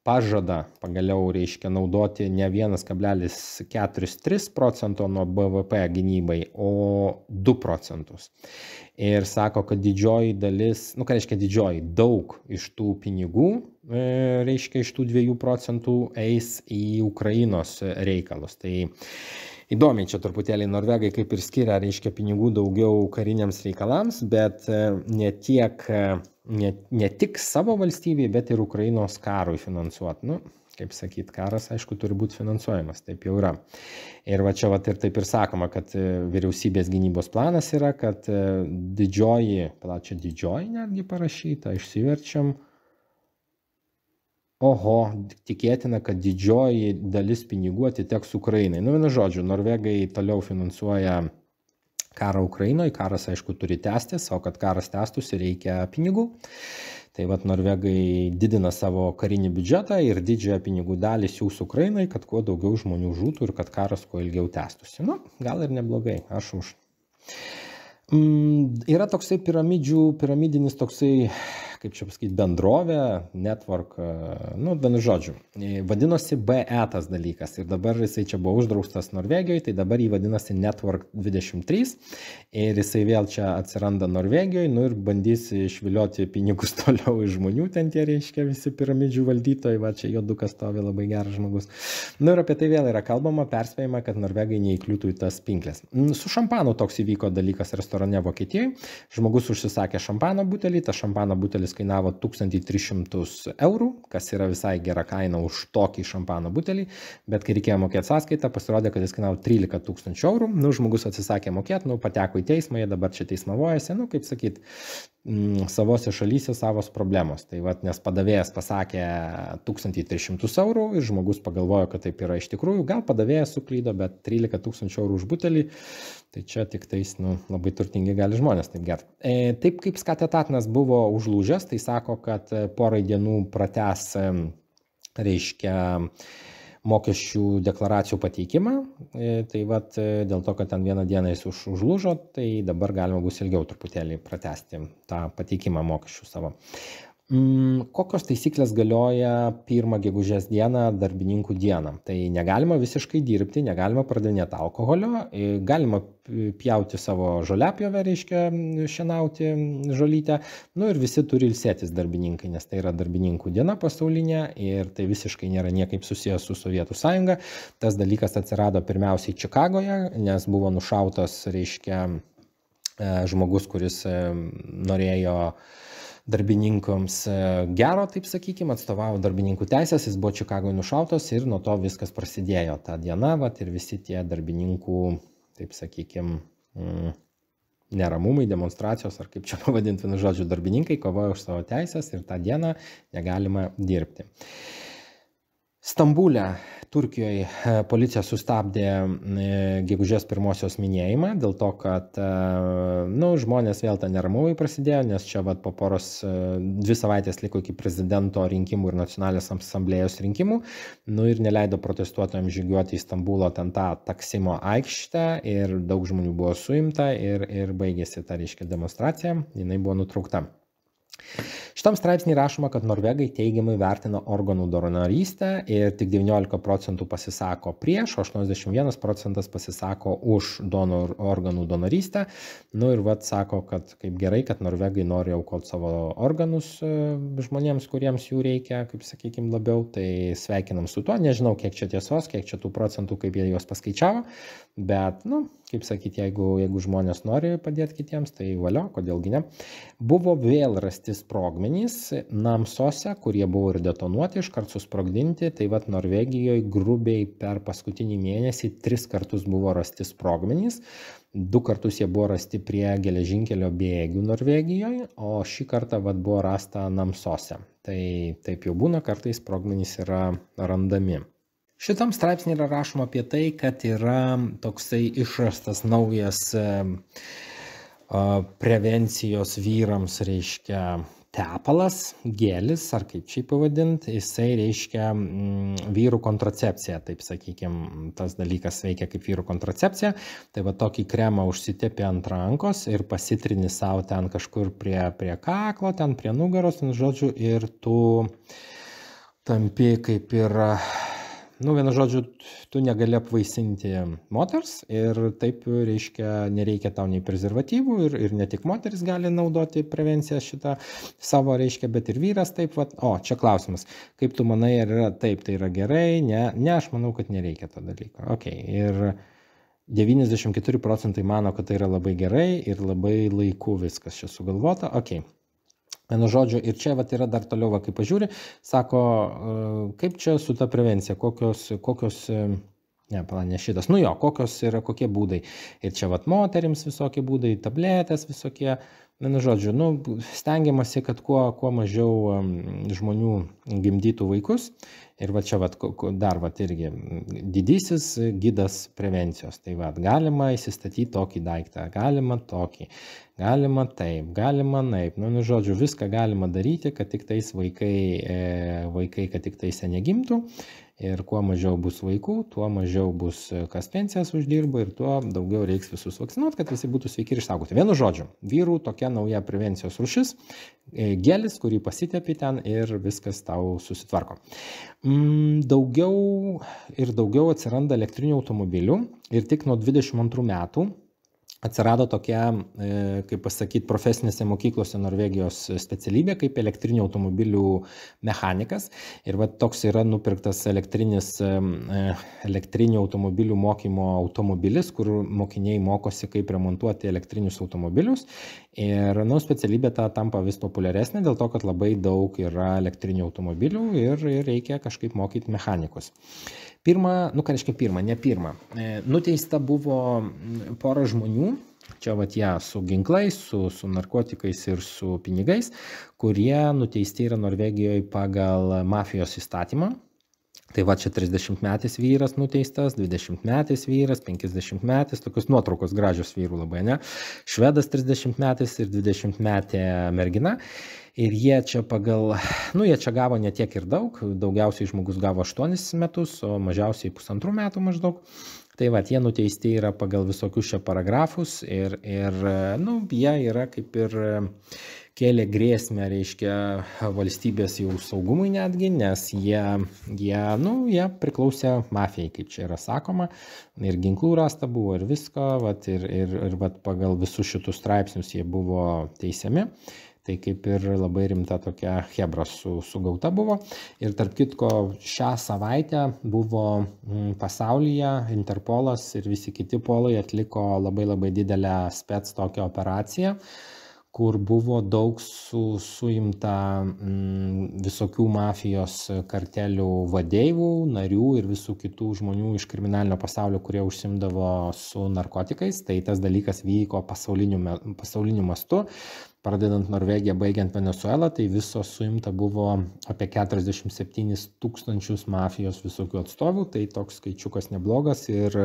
S1: pažada pagaliau, reiškia, naudoti ne 1,43 procento nuo BVP gynybai, o 2 procentus. Ir sako, kad didžioji dalis, nu ką reiškia didžioji, daug iš tų pinigų, reiškia, iš tų 2 procentų eis į Ukrainos reikalus. Tai įdomiai čia truputėlį norvegai kaip ir skiria, reiškia, pinigų daugiau kariniams reikalams, bet ne tik savo valstybei, bet ir Ukrainos karui finansuoti. Nu, kaip sakyt, karas, aišku, turi būti finansuojamas, taip jau yra. Ir va čia ir taip ir sakoma, kad vyriausybės gynybos planas yra, kad didžioji netgi parašyta, išsiverčiam. Oho, tikėtina, kad didžioji dalis pinigų atiteks Ukrainai. Nu, vienu žodžiu, norvegai toliau finansuoja karą Ukrainoje, karas, aišku, turi tęstis, o kad karas tęstųsi, reikia pinigų. Tai vat norvegai didina savo karinį biudžetą ir didžiąją pinigų dalį siūs Ukrainai, kad kuo daugiau žmonių žūtų ir kad karas kuo ilgiau tęstųsi. Nu, gal ir neblogai, aš už. Yra toksai piramidinis toksai, kaip čia pasakyti, bendrovė, network, nu, vienu žodžiu, vadinosi BE tas dalykas ir dabar jisai čia buvo uždraustas Norvegijoje, tai dabar jį vadinasi Network 23 ir jisai vėl čia atsiranda Norvegijoje, nu ir bandys išvilioti pinigus toliau iš žmonių, ten tie reiškia visi piramidžių valdytojai, va čia juodukas stovi, labai geras žmogus. Nu ir apie tai vėl yra kalbama, perspėjama, kad norvegai neįkliūtų į tas pinklės. Su šampanu toks įvyko dalykas restorane Vokietijoje, žmogus užsisakė šampano butelį, tas šampano butelis kainavo 1300 eurų, kas yra visai gera kaina už tokį šampano butelį, bet kai reikėjo mokėti sąskaitą, pasirodė, kad jis kainavo 13 000 eurų, nu, žmogus atsisakė mokėti, nu, pateko į teismą, jie dabar čia teismavojasi, nu, kaip sakyt, savose šalyse savos problemos. Tai vat, nes padavėjas pasakė 1300 eurų ir žmogus pagalvojo, kad taip yra iš tikrųjų, gal padavėjas suklydo, bet 13 000 eurų už butelį, tai čia tik tais, nu, labai turtingi gali žmonės taip gerti. Taip kaip Skatetatinas buvo užlūžęs, tai sako, kad porai dienų pratęs, reiškia, mokesčių deklaracijų pateikimą, tai vat dėl to, kad ten vieną dieną jis užlūžo, tai dabar galima bus ilgiau truputėlį pratęsti tą pateikimą mokesčių savo. Kokios taisyklės galioja 1 gegužės dieną, darbininkų dieną? Tai negalima visiškai dirbti, negalima pardavinėti alkoholio, galima pjauti savo žoliapjovę, reiškia šienauti žolytę, nu ir visi turi ilsėtis darbininkai, nes tai yra darbininkų diena pasaulinė ir tai visiškai nėra niekaip susijęs su Sovietų sąjunga. Tas dalykas atsirado pirmiausiai Čikagoje, nes buvo nušautas, reiškia, žmogus, kuris norėjo darbininkams gero, taip sakykime, atstovavo darbininkų teisės, jis buvo Čikagoje nušautas ir nuo to viskas prasidėjo tą dieną, vat, ir visi tie darbininkų, taip sakykime, neramumai, demonstracijos, ar kaip čia pavadinti, vienu žodžiu, darbininkai kovojo už savo teisės ir tą dieną negalima dirbti. Stambule, Turkijoje policija sustabdė gegužės 1 minėjimą dėl to, kad nu, žmonės vėl tą neramumai prasidėjo, nes čia vat, po poros 2 savaitės liko iki prezidento rinkimų ir nacionalinės asamblėjos rinkimų, nu ir neleido protestuotojams žygiuoti į Stambulo ten tą Taksimo aikštę ir daug žmonių buvo suimta ir baigėsi ta, reiškia, demonstracija, jinai buvo nutraukta. Šitam straipsnį rašoma, kad norvegai teigiamai vertina organų donorystę ir tik 19% pasisako prieš, o 81 procentas pasisako už organų donorystę. Nu ir sako, kad kaip gerai, kad norvegai nori aukoti savo organus žmonėms, kuriems jų reikia, kaip sakykime, labiau. Tai sveikinam su tuo. Nežinau, kiek čia tiesos, kiek čia tų procentų, kaip jie juos paskaičiavo, bet, kaip sakyti, jeigu žmonės nori padėti kitiems, tai valio, kodėlgi ne. Buvo vėl rasti sprogmenys Namsose, kurie buvo ir detonuoti, iškart susprogdinti. Tai Norvegijoje grubiai per paskutinį mėnesį 3 kartus buvo rasti sprogmenys. 2 kartus jie buvo rasti prie geležinkelio bėgių Norvegijoje, o šį kartą buvo rasta Namsose. Tai taip jau būna, kartais sprogmenys yra randami. Šitam straipsnį yra rašoma apie tai, kad yra toksai išrastas naujas prevencijos vyrams, reiškia, tepalas, gelis, ar kaip čia pavadinti, jisai reiškia vyrų kontracepciją, taip sakykime, tas dalykas veikia kaip vyrų kontracepcija. Tai tokį kremą užsitepi ant rankos ir pasitrini savo ten kažkur prie kaklo, ten prie nugaros, žodžiu, ir tu tampi kaip ir... vienu žodžiu, tu negali apvaisinti moters ir taip, reiškia, nereikia tau nei prezervatyvų ir ne tik moteris gali naudoti prevenciją šitą savo, reiškia, bet ir vyras taip. O, čia klausimas, kaip tu manai, ar yra taip, tai yra gerai? Ne, aš manau, kad nereikia to dalyko. Okay. Ir 94 procentai mano, kad tai yra labai gerai ir labai laiku viskas čia sugalvota. Okay. Vienu žodžiu, ir čia yra dar toliau, kaip pažiūri, sako, kaip čia su ta prevencija, kokios, ne šitas, kokios yra, kokie būdai. Ir čia moterims visokie būdai, tabletės visokie, vienu žodžiu, stengiamasi, kad kuo mažiau žmonių gimdytų vaikus. Ir čia dar irgi didysis gidas prevencijos. Tai galima įsistatyti tokį daiktą, galima tokį, galima taip, galima naip. Žodžiu, viską galima daryti, kad tik tais vaikai, kad tik tais negimtų. Ir kuo mažiau bus vaikų, tuo mažiau bus kas pensijas uždirba ir tuo daugiau reiks visus vakcinuoti, kad visi būtų sveiki ir išsaugoti. Vienu žodžiu, vyrų tokia nauja prevencijos rūšis, gelis, kurį pasitepi ten ir viskas tau susitvarko. Daugiau ir daugiau atsiranda elektrinių automobilių ir tik nuo 22 metų atsirado tokia, kaip pasakyti, profesinėse mokyklose Norvegijos specialybė kaip elektrinių automobilių mechanikas. Ir toks yra nupirktas elektrinių automobilių mokymo automobilis, kur mokiniai mokosi, kaip remontuoti elektrinius automobilius. Ir specialybė ta tampa vis populiaresnė dėl to, kad labai daug yra elektrinių automobilių ir reikia kažkaip mokyti mechanikus. Nuteista buvo pora žmonių, čia jie su ginklais, su narkotikais ir su pinigais, kurie nuteisti yra Norvegijoje pagal mafijos įstatymą. Tai čia 30-metis vyras nuteistas, 20-metis vyras, 50-metis, tokios nuotraukos gražios vyrų labai, ne? Švedas 30-metis ir 20-metė mergina. Ir jie čia jie čia gavo ne tiek ir daug, daugiausiai žmogus gavo 8 metus, o mažiausiai 1,5 metų maždaug. Tai jie nuteisti yra pagal visokius čia paragrafus ir jie yra kaip ir kėlė grėsmę, reiškia, valstybės jau saugumui netgi, nes jie priklausė mafijai, kaip čia yra sakoma, ir ginklų rasta buvo ir visko, ir pagal visus šitus straipsnius jie buvo teisiami. Tai kaip ir labai rimta tokia chebra sugauta buvo. Ir tarp kitko, šią savaitę buvo pasaulyje Interpolas ir visi kiti polai atliko labai didelę spec tokią operaciją, kur buvo daug suimta visokių mafijos kartelių vadėjų, narių ir visų kitų žmonių iš kriminalinio pasaulio, kurie užsimdavo su narkotikais. Tai tas dalykas vyko pasauliniu mastu. Pradedant Norvegiją, baigiant Venezuelą, tai viso suimta buvo apie 47 000 mafijos visokių atstovų. Tai toks skaičiukas neblogas ir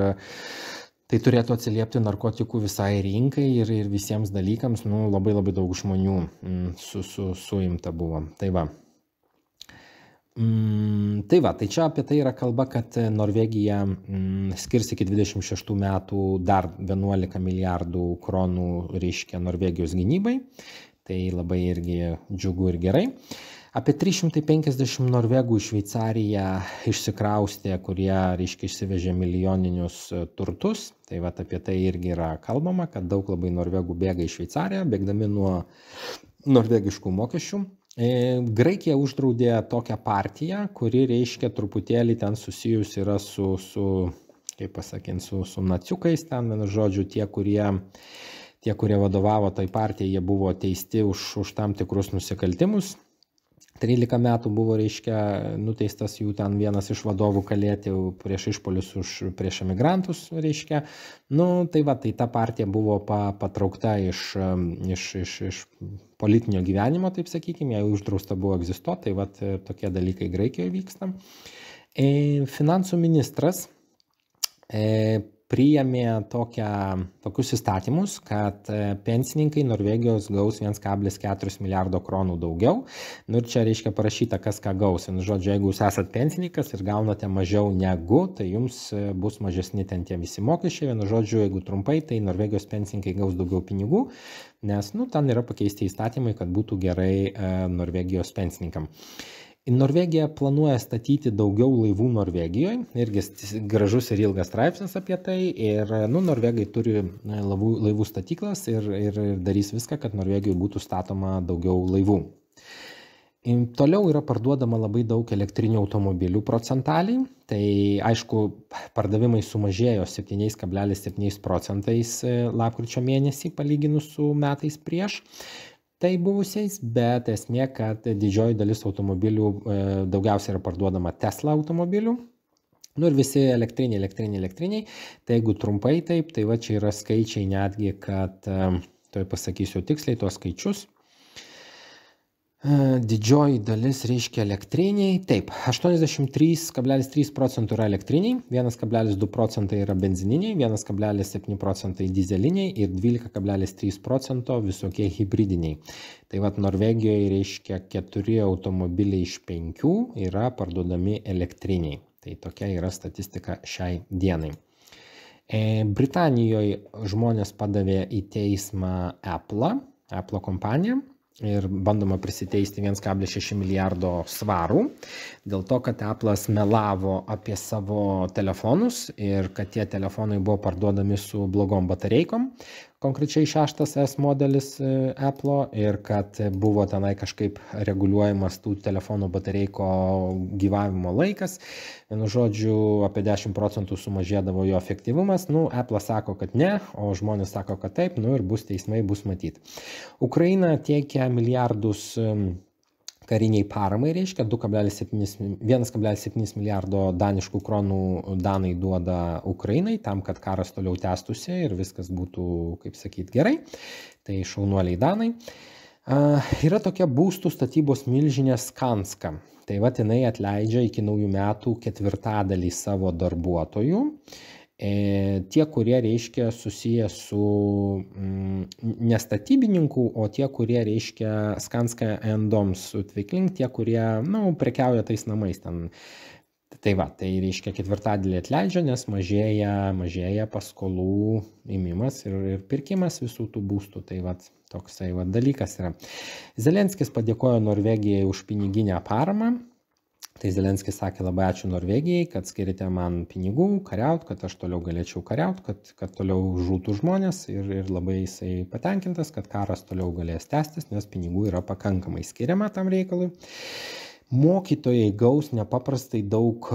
S1: tai turėtų atsiliepti narkotikų visai rinkai ir visiems dalykams. Labai daug žmonių suimta buvo. Tai čia apie tai yra kalba, kad Norvegija skirs iki 26 metų dar 11 milijardų kronų, reiškia, Norvegijos gynybai. Tai labai irgi džiugu ir gerai. Apie 350 norvegų į Šveicariją išsikraustė, kurie, reiškia, išsivežė milijoninius turtus. Tai vat apie tai irgi yra kalbama, kad daug labai norvegų bėga į Šveicariją, bėgdami nuo norvegiškų mokesčių. Graikija uždraudė tokią partiją, kuri, reiškia, truputėlį ten susijus yra su kaip pasakint, su naciukais, ten, žodžiu, tie, kurie vadovavo tai partijai, jie buvo teisti už tam tikrus nusikaltimus. 13 metų buvo, reiškia, nuteistas jų ten vienas iš vadovų kalėti prieš išpolius prieš emigrantus, reiškia. Tai ta partija buvo patraukta iš politinio gyvenimo, taip sakykime, jai uždrausta buvo egzistuoti, tai tokie dalykai Graikijoje vyksta. Finansų ministras priėmė tokius įstatymus, kad pensininkai Norvegijos gaus 1,4 milijardo kronų daugiau. Ir čia, reiškia, parašyta, kas ką gaus. Žodžiu, jeigu jūs esat pensininkas ir gaunate mažiau negu, tai jums bus mažesni ten tie visi mokesčiai. Žodžiu, jeigu trumpai, tai Norvegijos pensininkai gaus daugiau pinigų, nes ten yra pakeisti įstatymai, kad būtų gerai Norvegijos pensininkam. Norvegija planuoja statyti daugiau laivų Norvegijoje, irgi gražus ir ilgas straipsnis apie tai, ir norvegai turi laivų statyklas ir darys viską, kad Norvegijoje būtų statoma daugiau laivų. Toliau yra parduodama labai daug elektrinių automobilių procentaliai, tai aišku, pardavimai sumažėjo 7,7% lapkričio mėnesį palyginus su metais prieš. Tai buvusiais, bet esmė, kad didžioji dalis automobilių daugiausiai yra parduodama Tesla automobilių. Ir visi elektriniai. Tai jeigu trumpai taip, tai čia yra skaičiai netgi, kad, pasakysiu tiksliai tuos skaičius. Didžioji dalis, reiškia, elektriniai. Taip, 83,3% yra elektriniai, 1,2% yra benzininiai, 1,7% dizeliniai ir 12,3% visokie hibridiniai. Tai Norvegijoje, reiškia, 4 automobiliai iš 5 yra parduodami elektriniai. Tai tokia yra statistika šiai dienai. Britanijoje žmonės padavė į teismą Apple kompaniją. Ir bandoma prisiteisti 1,6 milijardo svarų dėl to, kad Apple'as melavo apie savo telefonus ir kad tie telefonai buvo parduodami su blogom batareikom, konkrečiai 6S modelis Apple, ir kad buvo tenai kažkaip reguliuojamas tų telefonų batareiko gyvavimo laikas. Vienu žodžiu, apie 10% sumažėdavo jo efektyvumas. Apple sako, kad ne, o žmonės sako, kad taip, ir bus teismai, bus matyti. Ukraina tiekia milijardus kariniai paramai, reiškia 1,7 milijardo daniškų kronų danai duoda Ukrainai, tam, kad karas toliau tęstųsi ir viskas būtų, kaip sakyti, gerai. Tai šaunuoliai danai. Yra tokia būstų statybos milžinė Skanska. Tai jinai atleidžia iki naujų metų 1/4 savo darbuotojų. Tie, kurie, reiškia, susiję su nestatybininkų, o tie, kurie, reiškia, Skanska Endoms Utvikling, tie, kurie, prekiauja tais namais ten. Tai reiškia 1/4 atleidžia, nes mažėja paskolų įmimas ir pirkimas visų tų būstų. Tai toksai dalykas yra. Zelenskis padėkojo Norvegijai už piniginę paramą. Tai Zelenskis sakė, labai ačiū Norvegijai, kad skirite man pinigų kariaut, kad aš toliau galėčiau kariaut, kad toliau žūtų žmonės, ir labai jisai patenkintas, kad karas toliau galės tęstis, nes pinigų yra pakankamai skiriama tam reikalui. Mokytojai gaus nepaprastai daug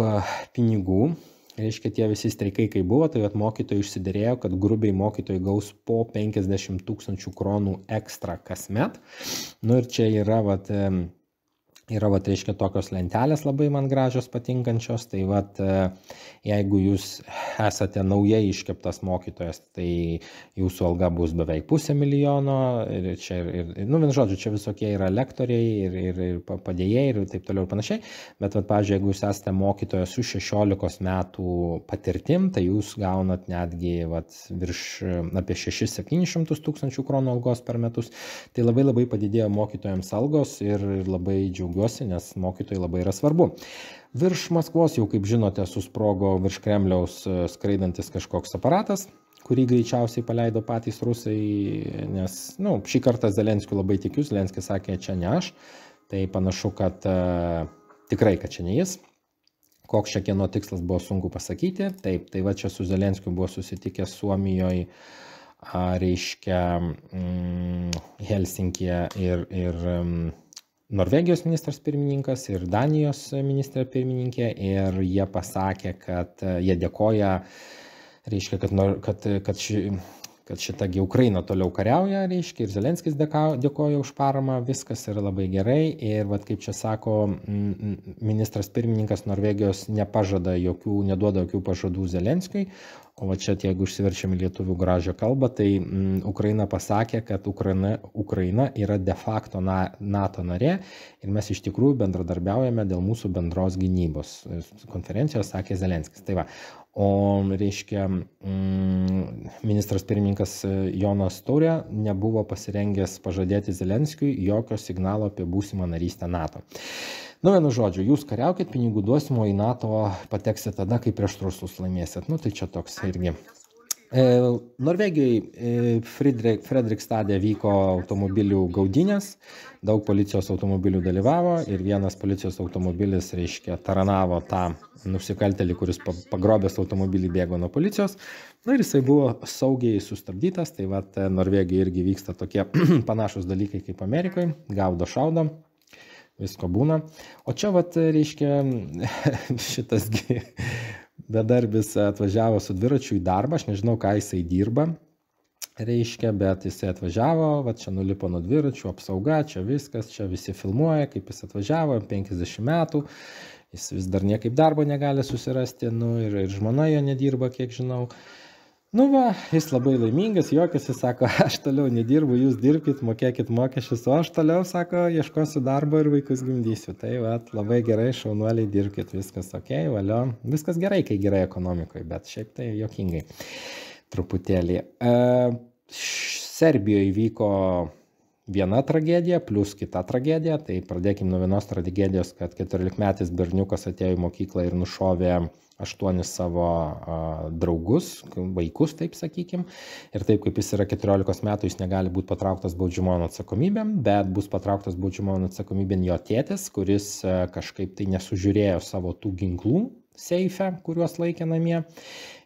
S1: pinigų. Reiškia, tie visi streikai, kai buvo, tai mokytojai išsiderėjo, kad grubiai mokytojai gaus po 50 000 kronų ekstra kasmet. Ir čia yra, reiškia, tokios lentelės labai man gražios patinkančios. Tai jeigu jūs esate naujai iškeptas mokytojas, tai jūsų alga bus beveik 500 000. Ir čia, vienu žodžiu, čia visokie yra lektoriai ir padėjėjai ir taip toliau ir panašiai. Bet, pavyzdžiui, jeigu jūs esate mokytojas su 16 metų patirtim, tai jūs gaunat netgi virš apie 600-700 000 kronų algos per metus. Tai labai padidėjo mokytojams algos ir labai džiaugiuosi, nes mokytojai labai yra svarbu. Virš Maskvos jau, kaip žinote, susprogo virš Kremliaus skraidantis kažkoks aparatas, kurį greičiausiai paleido patys rusai, nes šį kartą Zelenskiu labai tikiu, Zelenskis sakė, čia ne aš, tai panašu, kad tikrai, kad čia ne jis. Koks čia kieno tikslas buvo sunku pasakyti. Taip, tai va čia su Zelenskiu buvo susitikęs Suomijoje, reiškia Helsinkije ir Norvegijos ministras pirmininkas ir Danijos ministrė pirmininkė, ir jie pasakė, kad jie dėkoja, reiškia, kad šita Ukraina toliau kariauja, reiškia, ir Zelenskis dėkoja už paramą, viskas yra labai gerai. Ir vat, kaip čia sako, ministras pirmininkas Norvegijos neduoda jokių pažadų Zelenskiui, o va čia, jeigu išsiverčiame lietuvių gražią kalbą, tai Ukraina pasakė, kad Ukraina yra de facto NATO narė ir mes iš tikrųjų bendradarbiaujame dėl mūsų bendros gynybos. Konferencijos sakė Zelenskis. Tai va. O reiškia, ministras pirmininkas Jonas Taurė nebuvo pasirengęs pažadėti Zelenskiui jokio signalo apie būsimą narystę NATO. Vienu žodžiu, jūs kariaukit, pinigų duosim, o į NATO pateksit tada, kai prieš rusus laimėsit. Tai čia toks irgi. Norvegijoje Fredrikstade vyko automobilių gaudynės, daug policijos automobilių dalyvavo ir vienas policijos automobilis, reiškia, taranavo tą nusikaltėlį, kuris pagrobęs automobilį bėgo nuo policijos. Ir jisai buvo saugiai sustabdytas, tai vat Norvegijoje irgi vyksta tokie panašus dalykai kaip Amerikoje, gaudo šaudo. Visko būna. O čia, vat, reiškia, šitas bedarbis atvažiavo su dviračiu į darbą, aš nežinau, ką jisai dirba, reiškia, bet jisai atvažiavo, vat čia nulipo nuo dviračių, apsauga, čia viskas, čia visi filmuoja, kaip jis atvažiavo, 50 metų, jis vis dar niekaip darbo negali susirasti, ir žmona jo nedirba, kiek žinau. Jis labai laimingas, juokiasi, sako, aš toliau nedirbu, jūs dirbkit, mokėkit mokesčius, o aš toliau, sako, ieškosiu darbo ir vaikus gimdysiu. Tai labai gerai, šaunuoliai, dirbkit, viskas ok, valio. Viskas gerai, kai gerai ekonomikoje, bet šiaip tai juokingai truputėlį. Serbijoje įvyko viena tragedija plus kita tragedija, tai pradėkim nuo vienos tragedijos, kad 14-metis berniukas atėjo į mokyklą ir nušovė 8 savo draugus, vaikus, taip sakykim. Ir taip, kaip jis yra 14 metų, jis negali būti patrauktas baudžiamojon atsakomybėn, bet bus patrauktas baudžiamojon atsakomybėn jo tėtis, kuris kažkaip tai nesužiūrėjo savo tų ginklų seife, kuriuos laikė namie.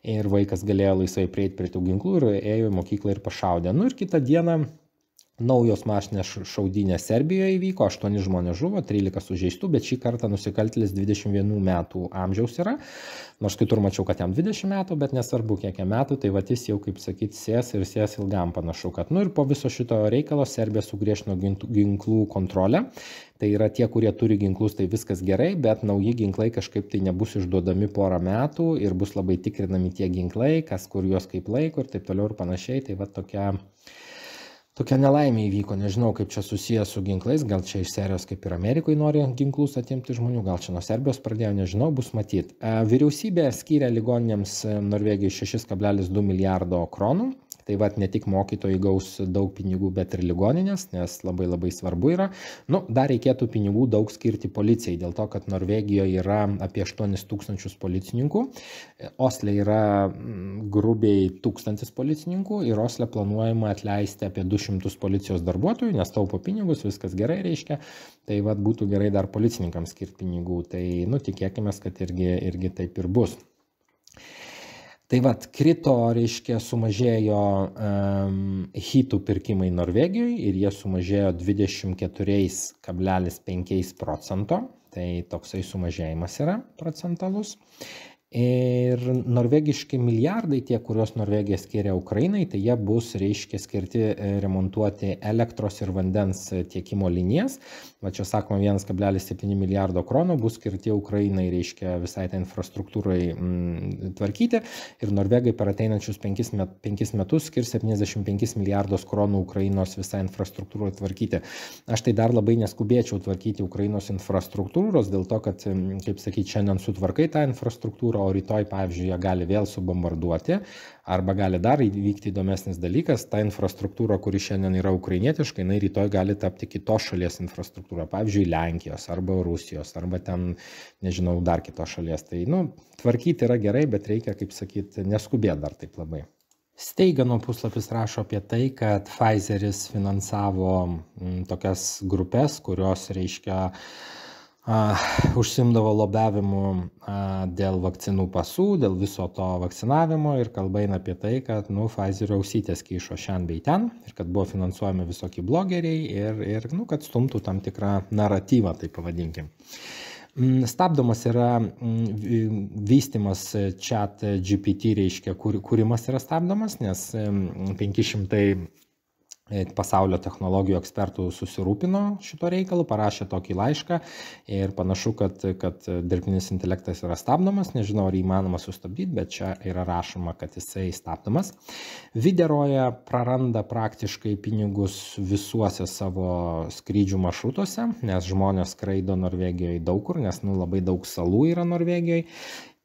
S1: Ir vaikas galėjo laisvai prieiti prie tų ginklų ir ėjo į mokyklą ir pašaudė. Ir kitą dieną naujos mašinės šaudynės Serbijoje įvyko, 8 žmonės žuvo, 13 sužeistų, bet šį kartą nusikaltėlis 21 metų amžiaus yra. Nors kitur mačiau, kad jam 20 metų, bet nesvarbu kiek metų, tai vat jis jau, kaip sakyti, sės ilgam panašu, kad. Ir po viso šito reikalo Serbija sugriežtino ginklų kontrolę. Tai yra tie, kurie turi ginklus, tai viskas gerai, bet nauji ginklai kažkaip tai nebus išduodami porą metų ir bus labai tikrinami tie ginklai, kas kur juos kaip laiko ir taip toliau ir panašiai. Tai va tokia nelaimė įvyko, nežinau, kaip čia susijęs su ginklais, gal čia iš serijos kaip ir Amerikoje nori ginklus atimti žmonių, gal čia nuo Serbijos pradėjo, nežinau, bus matyti. Vyriausybė skyrė ligoninėms Norvegijai 6,2 milijardo kronų. Tai vat ne tik mokytojai gaus daug pinigų, bet ir ligoninės, nes labai labai svarbu yra. Dar reikėtų pinigų daug skirti policijai, dėl to, kad Norvegijoje yra apie 8 000 policininkų. Osle yra grubiai 1000 policininkų ir Osle planuojama atleisti apie 200 policijos darbuotojų, nes taupo pinigus, viskas gerai reiškia. Tai vat būtų gerai dar policininkams skirti pinigų. Tai tikėkime, kad irgi taip ir bus. Tai vat, krito, reiškia, sumažėjo hitų pirkimai Norvegijoje ir jie sumažėjo 24,5%, tai toksai sumažėjimas yra procentalus. Ir norvegiški milijardai, tie, kuriuos Norvegija skiria Ukrainai, tai jie bus, reiškia, skirti remontuoti elektros ir vandens tiekimo linijas. Va čia sakoma 1,7 milijardo kronų bus skirti Ukrainai, reiškia, visai tą infrastruktūrai tvarkyti. Ir Norvegai per ateinančius 5 metus skirs 75 milijardus kronų Ukrainos visą infrastruktūrą tvarkyti. Aš tai dar labai neskubėčiau tvarkyti Ukrainos infrastruktūros, dėl to, kad, kaip sakyti, šiandien sutvarkai tą infrastruktūrą, o rytoj, pavyzdžiui, jie gali vėl subombarduoti, arba gali dar įvykti įdomesnis dalykas, ta infrastruktūra, kuri šiandien yra ukrainietiška, jinai rytoj gali tapti kitos šalies infrastruktūra, pavyzdžiui, Lenkijos, arba Rusijos, arba ten, nežinau, dar kitos šalies. Tai, tvarkyti yra gerai, bet reikia, kaip sakyti, neskubėti dar taip labai. Steigano puslapis rašo apie tai, kad Pfizeris finansavo tokias grupės, kurios, reiškia, užsimdavo lobiavimu dėl vakcinų pasų, dėl viso to vakcinavimo ir kalba eina apie tai, kad Pfizerio ausytės kyšo šiandien bei ten ir kad buvo finansuojami visokie blogeriai ir kad stumtų tam tikrą naratyvą, tai pavadinkim. Stabdomas yra vystimas ChatGPT, reiškia, kūrimas yra stabdomas, nes 500 pasaulio technologijų ekspertų susirūpino šito reikalu, parašė tokį laišką ir panašu, kad dirbtinis intelektas yra stabdomas, nežinau, ar įmanoma sustabdyti, bet čia yra rašoma, kad jisai stabdomas. Videroja praranda praktiškai pinigus visuose savo skrydžių maršrutuose, nes žmonės skraido Norvegijoje daug kur, nes labai daug salų yra Norvegijoje.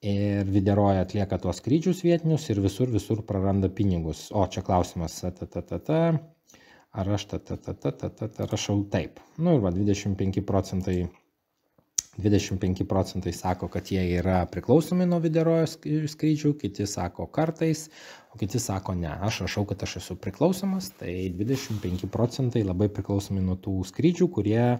S1: Ir Videroja atlieka tuos skrydžius vietinius ir visur praranda pinigus. O, čia klausimas, ar aš rašau taip. Ir 25 procentai sako, kad jie yra priklausomi nuo Viderojo skrydžių, kiti sako kartais, o kiti sako ne. Aš rašau, kad aš esu priklausomas, tai 25 procentai labai priklausomi nuo tų skrydžių, kurie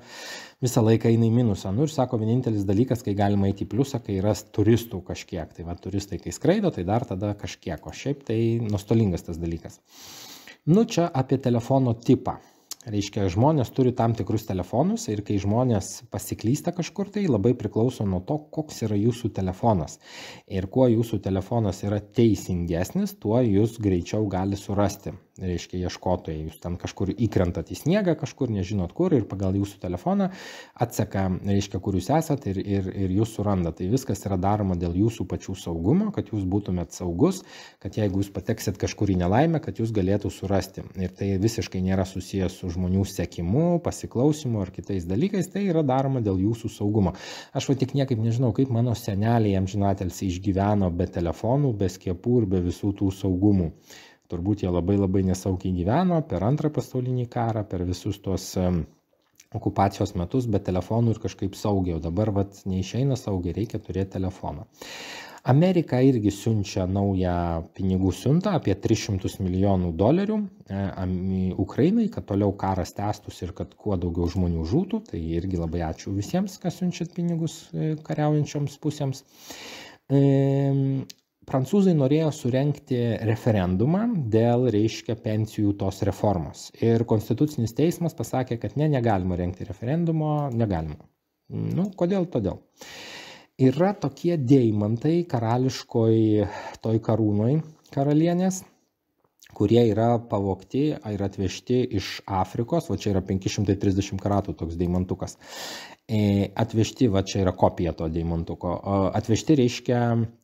S1: visą laiką eina į minusą. Ir sako, vienintelis dalykas, kai galima eiti į pliusą, kai yra turistų kažkiek. Tai turistai, kai skraido, tai dar tada kažkiek, o šiaip tai nuostolingas tas dalykas. Čia apie telefono tipą. Reiškia, žmonės turi tam tikrus telefonus ir kai žmonės pasiklysta kažkur, tai labai priklauso nuo to, koks yra jūsų telefonas. Ir kuo jūsų telefonas yra teisingesnis, tuo jūs greičiau gali surasti. Reiškia, ieškotojai, jūs ten kažkur įkrentat į sniegą, kažkur nežinot kur ir pagal jūsų telefoną atseka, reiškia, kur jūs esat ir jūs suranda. Tai viskas yra daroma dėl jūsų pačių saugumo, kad jūs būtumėt saugus, kad jeigu jūs pateksit kažkur į nelaimę, kad jūs galėtų surasti. Ir tai visiškai nėra susijęs su žmonių sekimu, pasiklausimu ar kitais dalykais, tai yra daroma dėl jūsų saugumo. Aš tik niekaip nežinau, kaip mano seneliai amžinatelsi išgyveno be telefonų, be skiepų ir be visų tų saugumų. Turbūt jie labai nesaugiai gyveno per Antrą pasaulinį karą, per visus tos okupacijos metus be telefonų ir kažkaip saugiai. O dabar neišeina saugiai, reikia turėti telefoną. Amerika irgi siunčia naują pinigų siuntą apie $300 milijonų Ukrainai, kad toliau karas tęstųsi ir kad kuo daugiau žmonių žūtų. Tai irgi labai ačiū visiems, kas siunčiat pinigus kariaujančioms pusėms. Prancūzai norėjo surengti referendumą dėl, reiškia, pensijų tos reformos. Ir Konstitucinis teismas pasakė, kad negalima rengti referendumo, negalima. Kodėl? Todėl. Yra tokie deimantai karališkoj toj karūnoj karalienės, kurie yra pavogti ir atvežti iš Afrikos, čia yra 530 karatų toks deimantukas. Atvežti, čia yra kopija to deimantuko, atvežti reiškia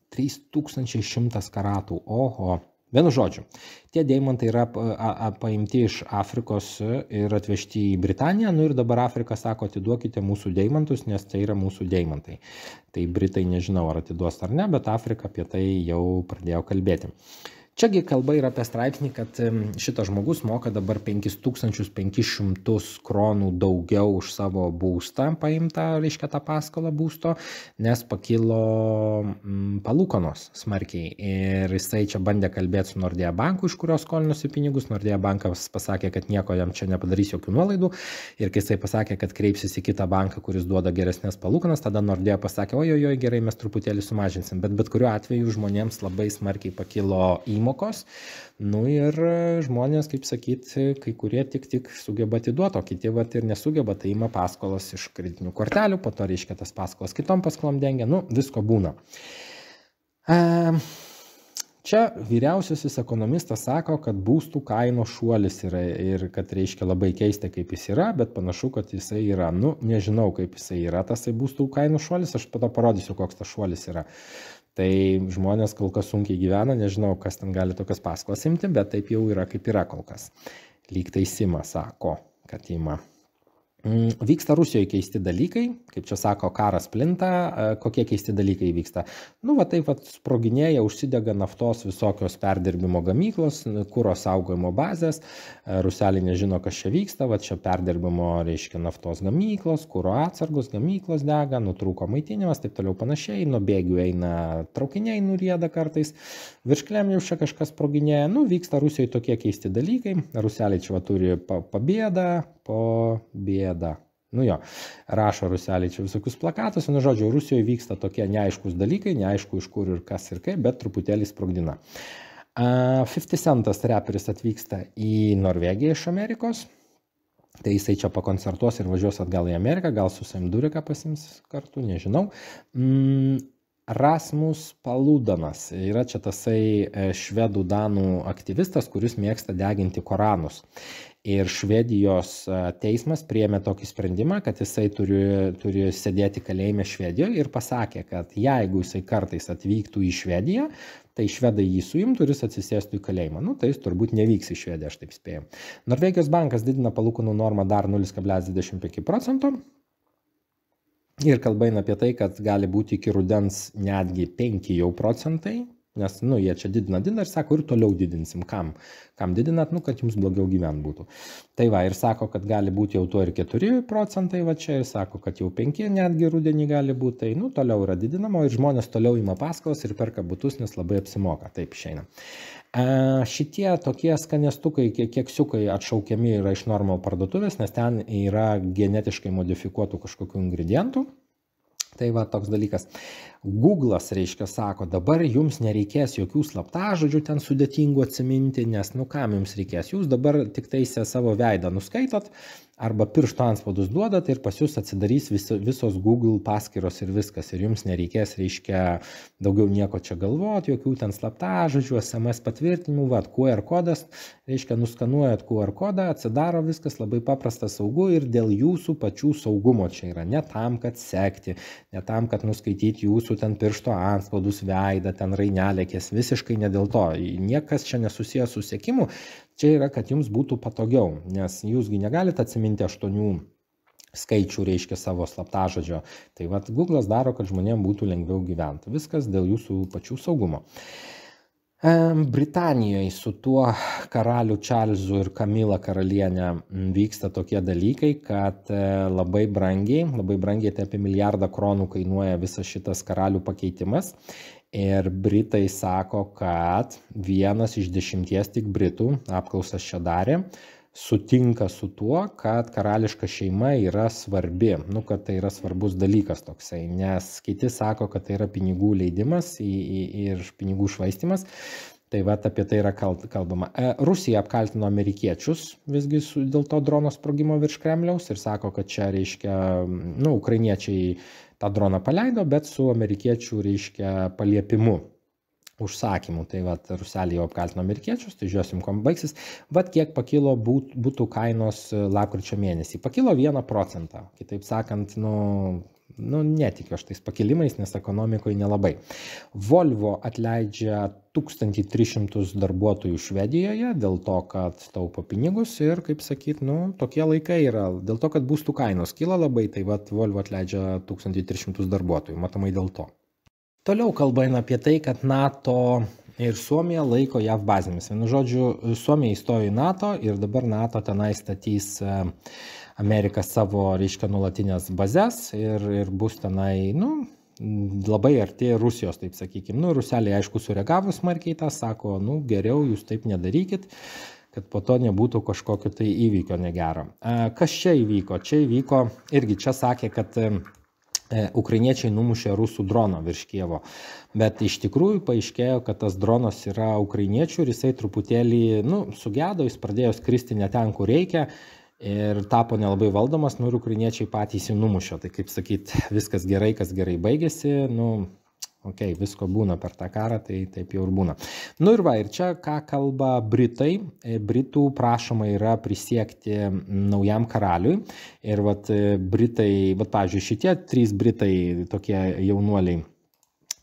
S1: 3100 karatų, oho. Vienu žodžiu, tie deimantai yra paimti iš Afrikos ir atvežti į Britaniją, ir dabar Afrika sako, atiduokite mūsų deimantus, nes tai yra mūsų deimantai. Tai Britai nežinau, ar atiduos ar ne, bet Afrika apie tai jau pradėjo kalbėti. Čiagi kalba yra apie straipsnį, kad šitas žmogus moka dabar 5500 kronų daugiau už savo būstą paimtą, reiškia tą paskolą būsto, nes pakilo palūkanos smarkiai. Ir jisai čia bandė kalbėti su Nordea banku, iš kurios skolinosi pinigus. Nordea bankas pasakė, kad nieko jam čia nepadarys jokių nuolaidų. Ir kai jisai pasakė, kad kreipsis į kitą banką, kuris duoda geresnės palūkanas, tada Nordea pasakė, ojojoj, gerai, mes truputėlį sumažinsim. Bet kuriuo atveju žmonėms labai smarkiai pakilo įmokos. Ir žmonės, kaip sakyti, kai kurie tik sugeba atiduoti, o kiti ir nesugeba, tai ima paskolas iš kreditinių kortelių, po to reiškia tas paskolas kitom paskolom dengia, visko būna. Čia vyriausiasis ekonomistas sako, kad būstų kaino šuolis yra ir kad reiškia labai keista, kaip jis yra, bet panašu, kad jisai yra. Nežinau, kaip jisai yra tasai būstų kainų šuolis, aš po to parodysiu, koks tas šuolis yra. Tai žmonės kol kas sunkiai gyvena, nežinau, kas ten gali tokias paskolas imti, bet taip jau yra, kaip yra kol kas. Lyg tai Sima sako, kad ima. Vyksta Rusijoje keisti dalykai, kaip čia sako, karas plinta, kokie keisti dalykai vyksta. Nu, va taip, sproginėja, užsidega naftos visokios perdirbimo gamyklos, kuro saugojimo bazės, ruseliai nežino, kas čia vyksta, va čia perdirbimo, reiškia, naftos gamyklos, kuro atsargos gamyklos dega, nutrūko maitinimas, taip toliau panašiai, nuo bėgių eina traukiniai nurieda kartais, virš Kremliaus čia kažkas sproginėja, nu, vyksta Rusijoje tokie keisti dalykai, ruseliai čia va turi pobėdą, nu jo, rašo ruseliai čia visokius plakatus, nu žodžiu, Rusijoje vyksta tokie neaiškus dalykai, neaišku iš kur ir kas ir kaip, bet truputėlį sprogdina. 50 Centas reperis atvyksta į Norvegiją iš Amerikos, tai jisai čia pakoncertuos ir važiuos atgal į Ameriką, gal su savim Duriką pasims kartu, nežinau. Rasmus Paludanas yra čia tasai švedų danų aktyvistas, kuris mėgsta deginti Koranus. Ir Švedijos teismas priėmė tokį sprendimą, kad jisai turi sėdėti kalėjime Švedijoje ir pasakė, kad jeigu jisai kartais atvyktų į Švediją, tai švedai jį suimtų ir jis atsisėstų į kalėjimą. Nu, tai jis turbūt nevyks į Švediją, aš taip spėjau. Norvegijos bankas didina palūkanų normą dar 0,25%. Ir kalba eina apie tai, kad gali būti iki rudens netgi 5 jau procentai, nes, nu, jie čia didina ir sako, ir toliau didinsim. Kam didinat, nu, kad jums blogiau gyvent būtų. Tai va, ir sako, kad gali būti jau to ir 4 procentai, va čia, ir sako, kad jau 5 netgi rudenį gali būti, tai, nu, toliau yra didinama, ir žmonės toliau ima paskolas ir perka butus, nes labai apsimoka, taip išeina. Šitie tokie skanestukai, keksiukai atšaukiami yra iš normal parduotuvės, nes ten yra genetiškai modifikuotų kažkokių ingredientų. Tai va toks dalykas. Google'as, reiškia, sako, dabar jums nereikės jokių slaptažodžių ten sudėtingų atsiminti, nes, nu, kam jums reikės? Jūs dabar tik taisę savo veidą nuskaitot, arba piršto anspaudus duodat ir pas jūs atsidarys visos Google paskyros ir viskas. Ir jums nereikės, reiškia, daugiau nieko čia galvoti, jokių ten slaptažodžių, SMS patvirtinimų, va, QR kodas, reiškia, nuskanuojat QR kodą, atsidaro viskas labai paprasta, saugu ir dėl jūsų pačių saugumo čia yra. Ne tam, kad sekti, ne tam, kad nuskaityti jūsų ten piršto anspaudus, veidą, ten rainelėkės, visiškai ne dėl to. Niekas čia nesusijęs su sekimu. Čia yra, kad jums būtų patogiau, nes jūsgi negalite atsiminti 8 skaičių, reiškia, savo slaptažodžio. Tai vat Google'as daro, kad žmonėms būtų lengviau gyventi. Viskas dėl jūsų pačių saugumo. Britanijoje su tuo karaliu Čarlzu ir Kamila karalienė vyksta tokie dalykai, kad labai brangiai, tai apie 1 milijardą kronų kainuoja visas šitas karalių pakeitimas. Ir Britai sako, kad 1 iš 10 tik Britų, apklausas čia darė, sutinka su tuo, kad karališka šeima yra svarbi, nu, kad tai yra svarbus dalykas toksai, nes kiti sako, kad tai yra pinigų leidimas ir pinigų švaistimas. Tai va, apie tai yra kalbama. Rusija apkaltino amerikiečius visgi dėl to drono sprogimo virš Kremliaus ir sako, kad čia, reiškia, nu, ukrainiečiai tą droną paleido, bet su amerikiečių, reiškia, paliepimu, užsakymu. Tai va, ruseliai jau apkaltino amerikiečius, tai žiūrėsim, kom baigsis. Vat kiek pakilo būtų kainos lapkričio mėnesį. Pakilo 1%. Kitaip sakant, nu, netikiu aš tais pakilimais, nes ekonomikoje nelabai. Volvo atleidžia 1300 darbuotojų Švedijoje dėl to, kad taupo pinigus ir, kaip sakyt, nu, tokie laikai yra. Dėl to, kad būstų kainos kyla labai, tai vat Volvo atleidžia 1300 darbuotojų, matomai dėl to. Toliau kalba eina apie tai, kad NATO ir Suomija laiko JAV bazėmis. Vienu žodžiu, Suomija įstojo į NATO ir dabar NATO tenai statys Amerika savo, reiškia, nuolatinės bazės ir bus tenai, nu, labai arti Rusijos, taip sakykime. Nu, ruseliai, aišku, sureagavo smarkiai tą, sako, nu, geriau jūs taip nedarykit, kad po to nebūtų kažkokio tai įvykio negero. Kas čia įvyko? Čia įvyko, irgi čia sakė, kad ukrainiečiai numušė rusų droną virš Kijevo, bet iš tikrųjų paaiškėjo, kad tas dronas yra ukrainiečių ir jisai truputėlį, nu, sugedo, jis pradėjo skristi ne ten, kur reikia ir tapo nelabai valdomas, nu, ir ukrainiečiai patys jį numušė. Tai kaip sakyt, viskas gerai, kas gerai baigėsi, nu, okei, visko būna per tą karą, tai taip jau ir būna. Nu ir va, ir čia ką kalba Britai. Britų prašoma yra prisiekti naujam karaliui. Ir vat Britai, vat pavyzdžiui, šitie 3 Britai, tokie jaunuoliai,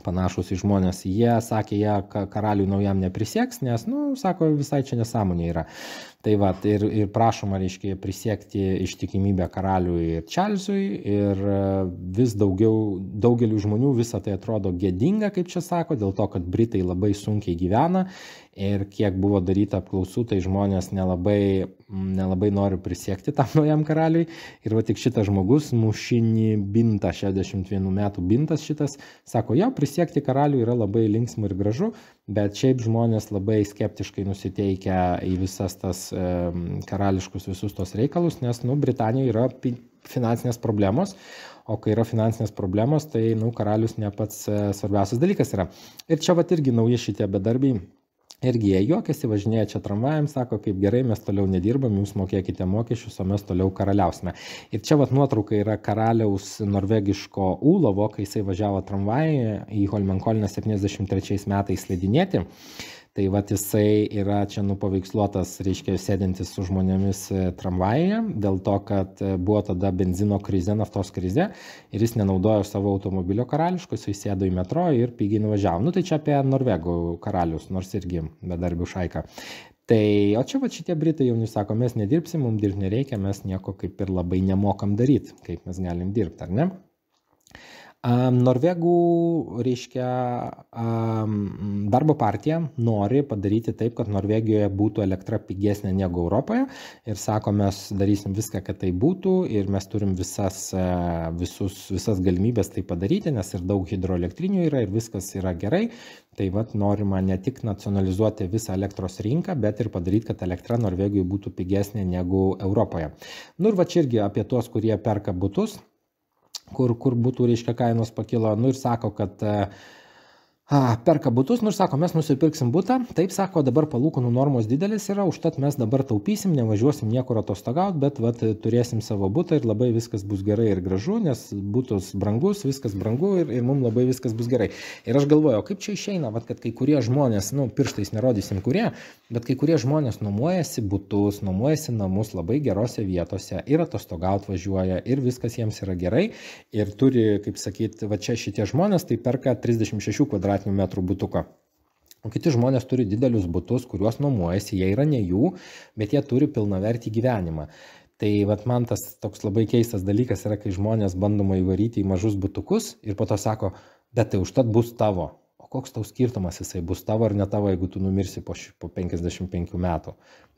S1: panašus į žmonės, jie sakė, jie karaliui naujam neprisieks, nes, nu, sako, visai čia nesąmonė yra. Tai va, ir prašoma, reiškia, prisiekti ištikimybę karaliui ir Čarlzui ir vis daugeliu žmonių visą tai atrodo gėdinga, kaip čia sako, dėl to, kad Britai labai sunkiai gyvena ir kiek buvo daryta apklausų, tai žmonės nelabai nori prisiekti tam naujam karaliui. Ir va tik šitas žmogus, Mušini Binta, 61 metų Bintas šitas, sako, jo, prisiekti karaliui yra labai linksma ir gražu, bet šiaip žmonės labai skeptiškai nusiteikia į visas tas karališkus visus tos reikalus, nes, Britanijoje yra finansinės problemos, o kai yra finansinės problemos, tai, karalius ne pats svarbiausias dalykas yra. Ir čia va irgi nauji šitie bedarbiai. Irgi jie juokiasi, važinėja čia tramvajam, sako, kaip gerai, mes toliau nedirbam, jūs mokėkite mokesčius, o mes toliau karaliausime. Ir čia vat nuotrauka yra karaliaus norvegiško Ūlovo, kai jisai važiavo tramvajai į Holmenkolną 73 metais slidinėti. Tai vat jisai yra čia nupaveiksluotas, reiškia, sėdintis su žmonėmis tramvajuje, dėl to, kad buvo tada benzino krizė, naftos krizė ir jis nenaudojo savo automobilio karališko, jis sėdo į metro ir pigiai nuvažiavo. Tai čia apie norvegų karalius, nors irgi bedarbių šaika. Tai, o čia va šitie Britai jauni sako, mes nedirbsim, mums dirbti nereikia, mes nieko kaip ir labai nemokam daryti, kaip mes galim dirbti, ar ne? Norvegų, reiškia, darbo partija nori padaryti taip, kad Norvegijoje būtų elektra pigesnė negu Europoje ir sako, mes darysim viską, kad tai būtų ir mes turim visas galimybės tai padaryti, nes ir daug hidroelektrinių yra ir viskas yra gerai. Tai vat norima ne tik nacionalizuoti visą elektros rinką, bet ir padaryti, kad elektra Norvegijoje būtų pigesnė negu Europoje. Ir va čia irgi apie tuos, kurie perka butus, kur būtų, reiškia, kainos pakilo, ir sako, kad perka butus, ir sako, mes nusipirksim butą, taip sako, dabar palūkanų normos didelis yra, užtat mes dabar taupysim, nevažiuosim niekur atostogauti, bet vat turėsim savo butą ir labai viskas bus gerai ir gražu, nes butus brangus, viskas brangu ir mums labai viskas bus gerai. Ir aš galvoju, kaip čia išeina, vat, kad kai kurie žmonės, pirštais nerodysim kurie, bet kai kurie žmonės nuomojasi butus, nuomojasi namus labai gerose vietose ir atostogauti važiuoja ir viskas jiems yra gerai ir turi, kaip sakyti, va čia šitie žmonės tai perka 36 kvadratinių metrų butuką. O kiti žmonės turi didelius butus, kuriuos nuomojasi, jie yra ne jų, bet jie turi pilnavertį gyvenimą. Tai vat man tas toks labai keistas dalykas yra, kai žmonės bandoma įvaryti į mažus butukus ir po to sako, bet tai užtat bus tavo. O koks tau skirtumas, jisai bus tavo ar ne tavo, jeigu tu numirsi po 55 metų.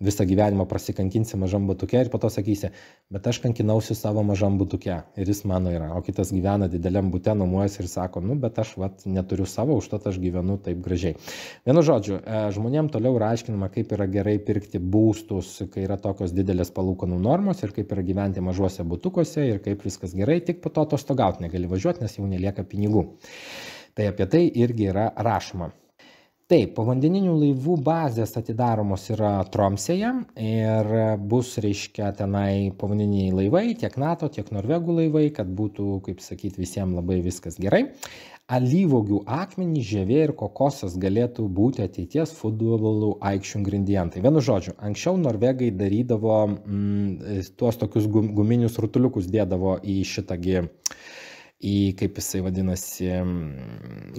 S1: Visą gyvenimą prasikankinsi mažam butuke ir po to sakysi, bet aš kankinausi savo mažam butuke ir jis mano yra. O kitas gyvena dideliam bute, nuomojasi ir sako, bet aš neturiu savo, užtat aš gyvenu taip gražiai. Vienu žodžiu, žmonėm toliau yra aiškinama, kaip yra gerai pirkti būstus, kai yra tokios didelės palūkanų normos ir kaip yra gyventi mažuose butukuose ir kaip viskas gerai, tik po to atostogauti negali važiuoti, nes jau nelieka pinigų. Tai apie tai irgi yra rašoma. Taip, povandeninių laivų bazės atidaromos yra Tromsėje ir bus, reiškia, tenai povandeniniai laivai, tiek NATO, tiek Norvegų laivai, kad būtų, kaip sakyti, visiems labai viskas gerai. Alyvuogių akmenys, žievė ir kokosas galėtų būti ateities futbolų aikščių ingredientai. Vienu žodžiu, anksčiau norvegai darydavo tuos tokius guminius rutuliukus dėdavo į šitągi kaip jisai vadinasi,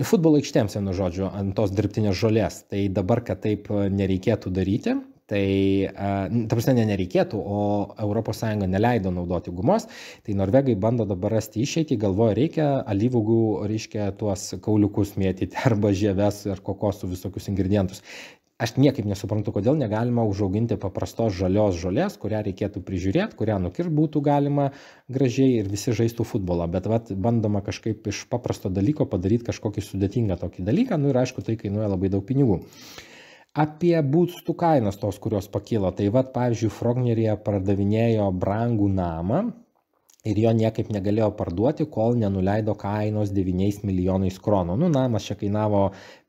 S1: futbolo aikštėms, vienu žodžiu, ant tos dirbtinės žolės. Tai dabar, kad taip nereikėtų daryti, tai, ta prasme, nereikėtų, o ES neleido naudoti gumos, tai norvegai bando dabar rasti išeitį, galvoja, reikia alyvuogių, reiškia, tuos kauliukus mėtyti arba žieves ar kokosų visokius ingredientus. Aš niekaip nesuprantu, kodėl negalima užauginti paprastos žalios žolės, kurią reikėtų prižiūrėti, kurią nukirpti būtų galima gražiai ir visi žaistų futbolą. Bet bandoma kažkaip iš paprasto dalyko padaryti kažkokį sudėtingą tokį dalyką, ir aišku, tai kainuoja labai daug pinigų. Apie būstų kainas tos, kurios pakilo. Tai pavyzdžiui, Frogneryje pardavinėjo brangų namą ir jo niekaip negalėjo parduoti, kol nenuleido kainos 9 milijonais kronų. Namas čia kainavo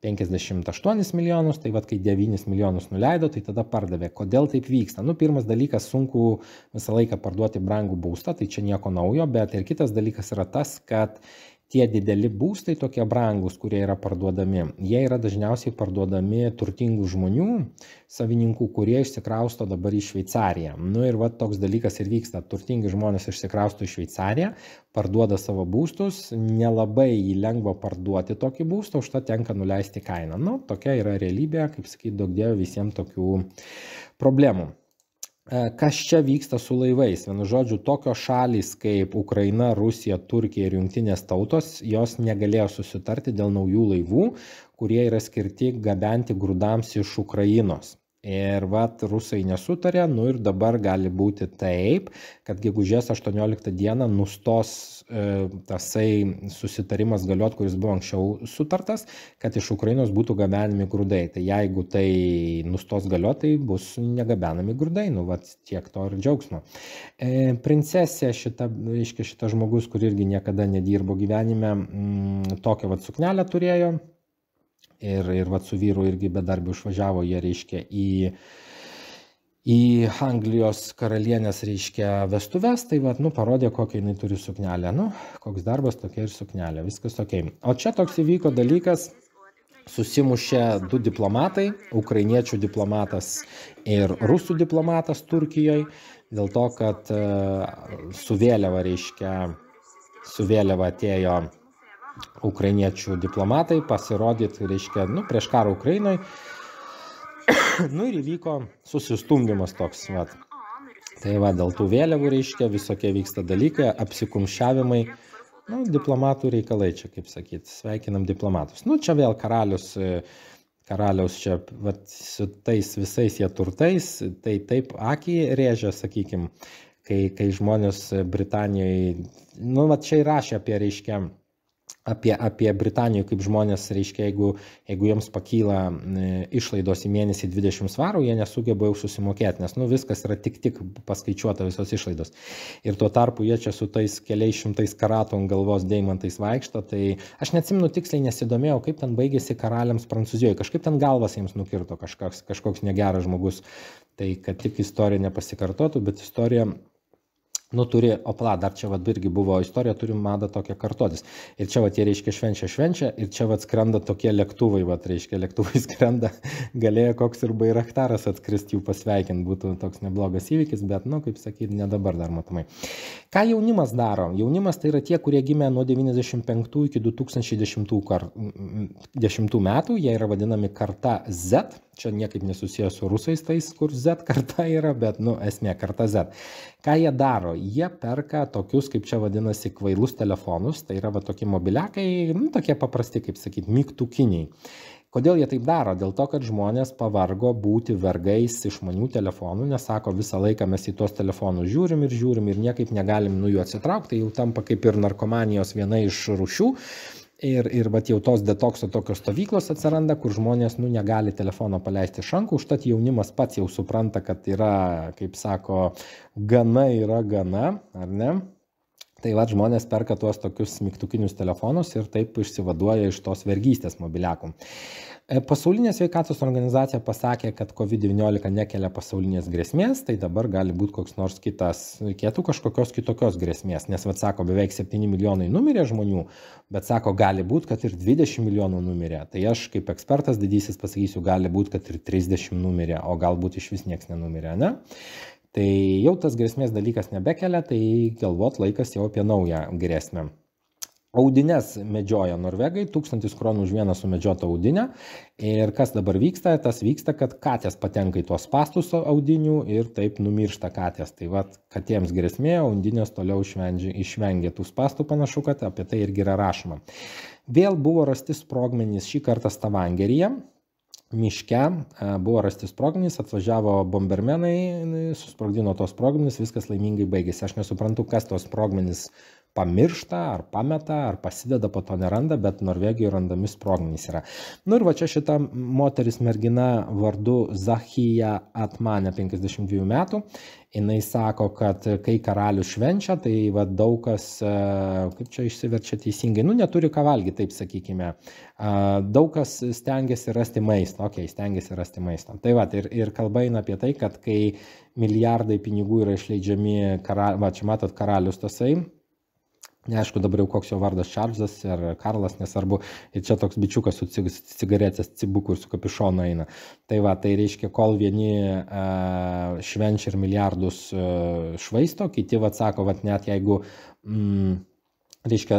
S1: 58 milijonus, tai kai 9 milijonus nuleido, tai tada pardavė. Kodėl taip vyksta? Pirmas dalykas, sunku visą laiką parduoti brangų būstą, tai čia nieko naujo, bet ir kitas dalykas yra tas, kad tie dideli būstai tokie brangus, kurie yra parduodami, jie yra dažniausiai parduodami turtingų žmonių, savininkų, kurie išsikrausto dabar į Šveicariją. Ir toks dalykas ir vyksta. Turtingi žmonės išsikrausto į Šveicariją, parduoda savo būstus, nelabai lengva parduoti tokį būstą, už tą tenka nuleisti kainą. Tokia yra realybė, kaip sakyti, daug dievo visiems tokių problemų. Kas čia vyksta su laivais? Vienu žodžiu, tokios šalys kaip Ukraina, Rusija, Turkija ir Jungtinės tautos, jos negalėjo susitarti dėl naujų laivų, kurie yra skirti gabenti grūdams iš Ukrainos. Ir vat rusai nesutarė, ir dabar gali būti taip, kad gegužės 18 dieną nustos tasai susitarimas galiot, kuris buvo anksčiau sutartas, kad iš Ukrainos būtų gabenami grūdai. Tai jeigu tai nustos galiot, tai bus negabenami grūdai, vat tiek to ir džiaugsmo. Princesė šitas žmogus, kur irgi niekada nedirbo gyvenime, tokią vat suknelę turėjo. Ir vat su vyru irgi bedarbiu išvažiavo jie, reiškia, į Anglijos karalienės, reiškia, vestuves, tai vat, parodė, kokią jinai turi suknelę. Koks darbas, tokia ir suknelė, viskas ok. O čia toks įvyko dalykas, susimušė du diplomatai, ukrainiečių diplomatas ir rusų diplomatas Turkijoje, dėl to, kad su vėliava, reiškia, su vėliava atėjo ukrainiečių diplomatai pasirodyti, reiškia, prieš karą Ukrainoje. Ir įvyko susistumdymas toks, vat. Tai va, dėl tų vėliavų, reiškia, visokie vyksta dalykai, apsikumščiavimai, diplomatų reikalai čia, kaip sakyti, sveikinam diplomatus. Čia vėl karaliaus čia, vat, su tais visais jie turtais, tai taip akį rėžia, sakykim, kai žmonės Britanijoje, vat čia įrašė apie, reiškia, apie Britaniją, kaip žmonės, reiškia, jeigu jiems pakyla išlaidos į mėnesį 20 svarų, jie nesugeba jau susimokėti, nes viskas yra tik paskaičiuota visos išlaidos. Ir tuo tarpu jie čia su tais keliais šimtais karatų ant galvos deimantais vaikšto, tai aš neatsimenu tiksliai, nesidomėjau, kaip ten baigėsi karaliams Prancūzijoje, kažkaip ten galvas jiems nukirto kažkoks negeras žmogus, tai kad tik istorija nepasikartotų, bet istorija turi, dar čia irgi buvo istorija, turi madą tokią kartotis. Ir čia jie, reiškia, švenčia, ir čia skrenda tokie lėktuvai, reiškia, lėktuvai skrenda, galėjo koks ir Bairaktaras atskristi jų pasveikinti, būtų toks neblogas įvykis, bet, kaip sakyti, ne dabar dar matomai. Ką jaunimas daro? Jaunimas tai yra tie, kurie gimė nuo 95 iki 2010 metų, jie yra vadinami karta Z, čia niekaip nesusijęs su rusais tais, kur Z karta yra, bet, esmė, karta Z. Ką jie daro? Jie perka tokius, kaip čia vadinasi, kvailus telefonus, tai yra tokie mobiliakai, tokie paprasti, kaip sakyti, mygtukiniai. Kodėl jie taip daro? Dėl to, kad žmonės pavargo būti vergais išmanių telefonų, nes sako, visą laiką mes į tuos telefonus žiūrim ir niekaip negalim jų atsitraukti, tai jau tampa kaip ir narkomanijos viena iš rūšių. Ir jau tos detokso tokios stovyklos atsiranda, kur žmonės negali telefono paleisti iš rankų, užtat jaunimas pats jau supranta, kad yra, kaip sako, gana yra gana, ar ne? Tai žmonės perka tuos tokius mygtukinius telefonus ir taip išsivaduoja iš tos vergystės mobiliakų. Pasaulinė sveikatos organizacija pasakė, kad COVID-19 nekelia pasaulinės grėsmės, tai dabar gali būti koks nors kitas, reikėtų kažkokios kitokios grėsmės, nes, sako, beveik 7 milijonai numirė žmonių, bet, sako, gali būti, kad ir 20 milijonų numirė. Tai aš kaip ekspertas didysis pasakysiu, gali būti, kad ir 30 numirė, o galbūt iš vis nieks nenumirė, ne? Tai jau tas grėsmės dalykas nebekelia, tai galvot laikas jau apie naują grėsmę. Audines medžioja norvegai, 1000 kronų už vieną sumedžiotą audinę. Ir kas dabar vyksta? Tas vyksta, kad katės patenka į tuos spąstus audinių ir taip numiršta katės. Tai katėms grėsmė, audinės toliau išvengia tų spąstų, panašu, kad apie tai irgi yra rašoma. Vėl buvo rasti sprogmenys, šį kartą Stavangeryje. Miške buvo rasti sprogmenys, atvažiavo bombermenai, susprogdino tos sprogmenys, viskas laimingai baigėsi. Aš nesuprantu, kas tos sprogmenys pamiršta, ar pameta, ar pasideda, po to neranda, bet Norvegijoje randami sprogmenys yra. Ir čia šita moteris mergina vardu Zahija Atmanė, 52 metų. Jinai sako, kad kai karalius švenčia, tai daug kas, kaip čia išsiverčia teisingai, neturi ką valgyti, taip sakykime. Daug kas stengiasi rasti maisto, stengiasi rasti maisto. Tai ir kalba eina apie tai, kad kai milijardai pinigų yra išleidžiami, čia matot karalius tasai, neaišku dabar jau koks jo vardas, Čarlzas ar Karlas, nesvarbu, ir čia toks bičiukas su cigaretės cibuku ir su kapišonu eina. Tai reiškia, kol vieni švenčia ir milijardus švaisto, kiti sako, net jeigu reiškia,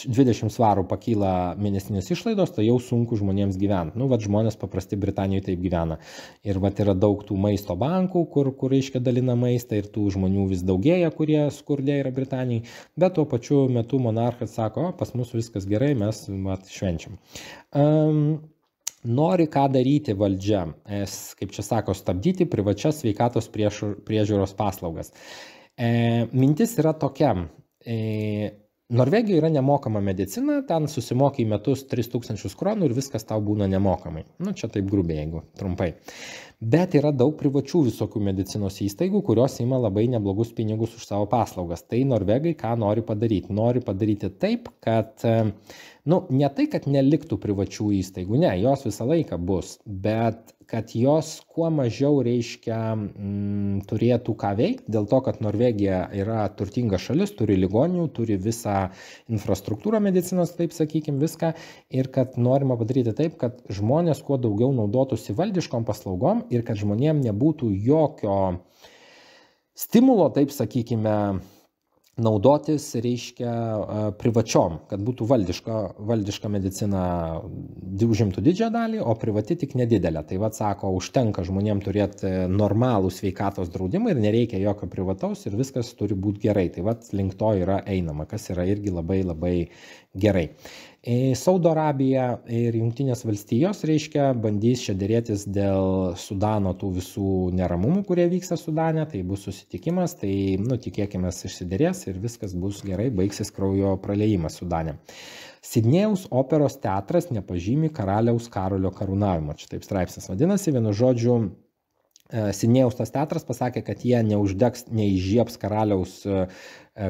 S1: 20 svarų pakyla mėnesinės išlaidos, tai jau sunku žmonėms gyventi. Nu, vat žmonės paprasti Britanijoje taip gyvena. Ir vat yra daug tų maisto bankų, kur reiškia dalina maistą ir tų žmonių vis daugėja, kurie skurdė yra Britanijai. Bet tuo pačiu metu monarchas sako, pas mus viskas gerai, mes vat švenčiam. Nori ką daryti valdžia, kaip čia sako, stabdyti privačias sveikatos priežiūros paslaugas. Mintis yra tokia. Norvegijoje yra nemokama medicina, ten susimoki į metus 3000 kronų ir viskas tau būna nemokamai. Nu, čia taip grubiai, jeigu trumpai. Bet yra daug privačių visokių medicinos įstaigų, kurios ima labai neblogus pinigus už savo paslaugas. Tai norvegai ką nori padaryti? Nori padaryti taip, kad, nu, ne tai, kad neliktų privačių įstaigų, ne, jos visą laiką bus, bet kad jos kuo mažiau, reiškia, turėtų ką veikti, dėl to, kad Norvegija yra turtinga šalis, turi ligoninių, turi visą infrastruktūrą medicinos, taip sakykim, viską, ir kad norima padaryti taip, kad žmonės kuo daugiau naudotųsi valdiškom paslaugom ir kad žmonėm nebūtų jokio stimulo, taip sakykime, naudotis, reiškia, privačiom, kad būtų valdiška medicina užimtų didžiąją dalį, o privati tik nedidelę. Tai vat sako, užtenka žmonėm turėti normalų sveikatos draudimą ir nereikia jokio privataus ir viskas turi būti gerai. Tai vat link to yra einama, kas yra irgi labai labai gerai. Saudo Arabija ir Jungtinės valstijos, reiškia, bandys čia dėrėtis dėl Sudano tų visų neramumų, kurie vyksta Sudane, tai bus susitikimas, tai, nu, tikėkime, išsiderės ir viskas bus gerai, baigsis kraujo praleimas Sudane. Sidnėjaus operos teatras nepažymi karaliaus Karolio karūnavimo. Čia taip straipsnis vadinasi, vienu žodžiu, Sidnėjaus tas teatras pasakė, kad jie neuždegs, neįžiebs karaliaus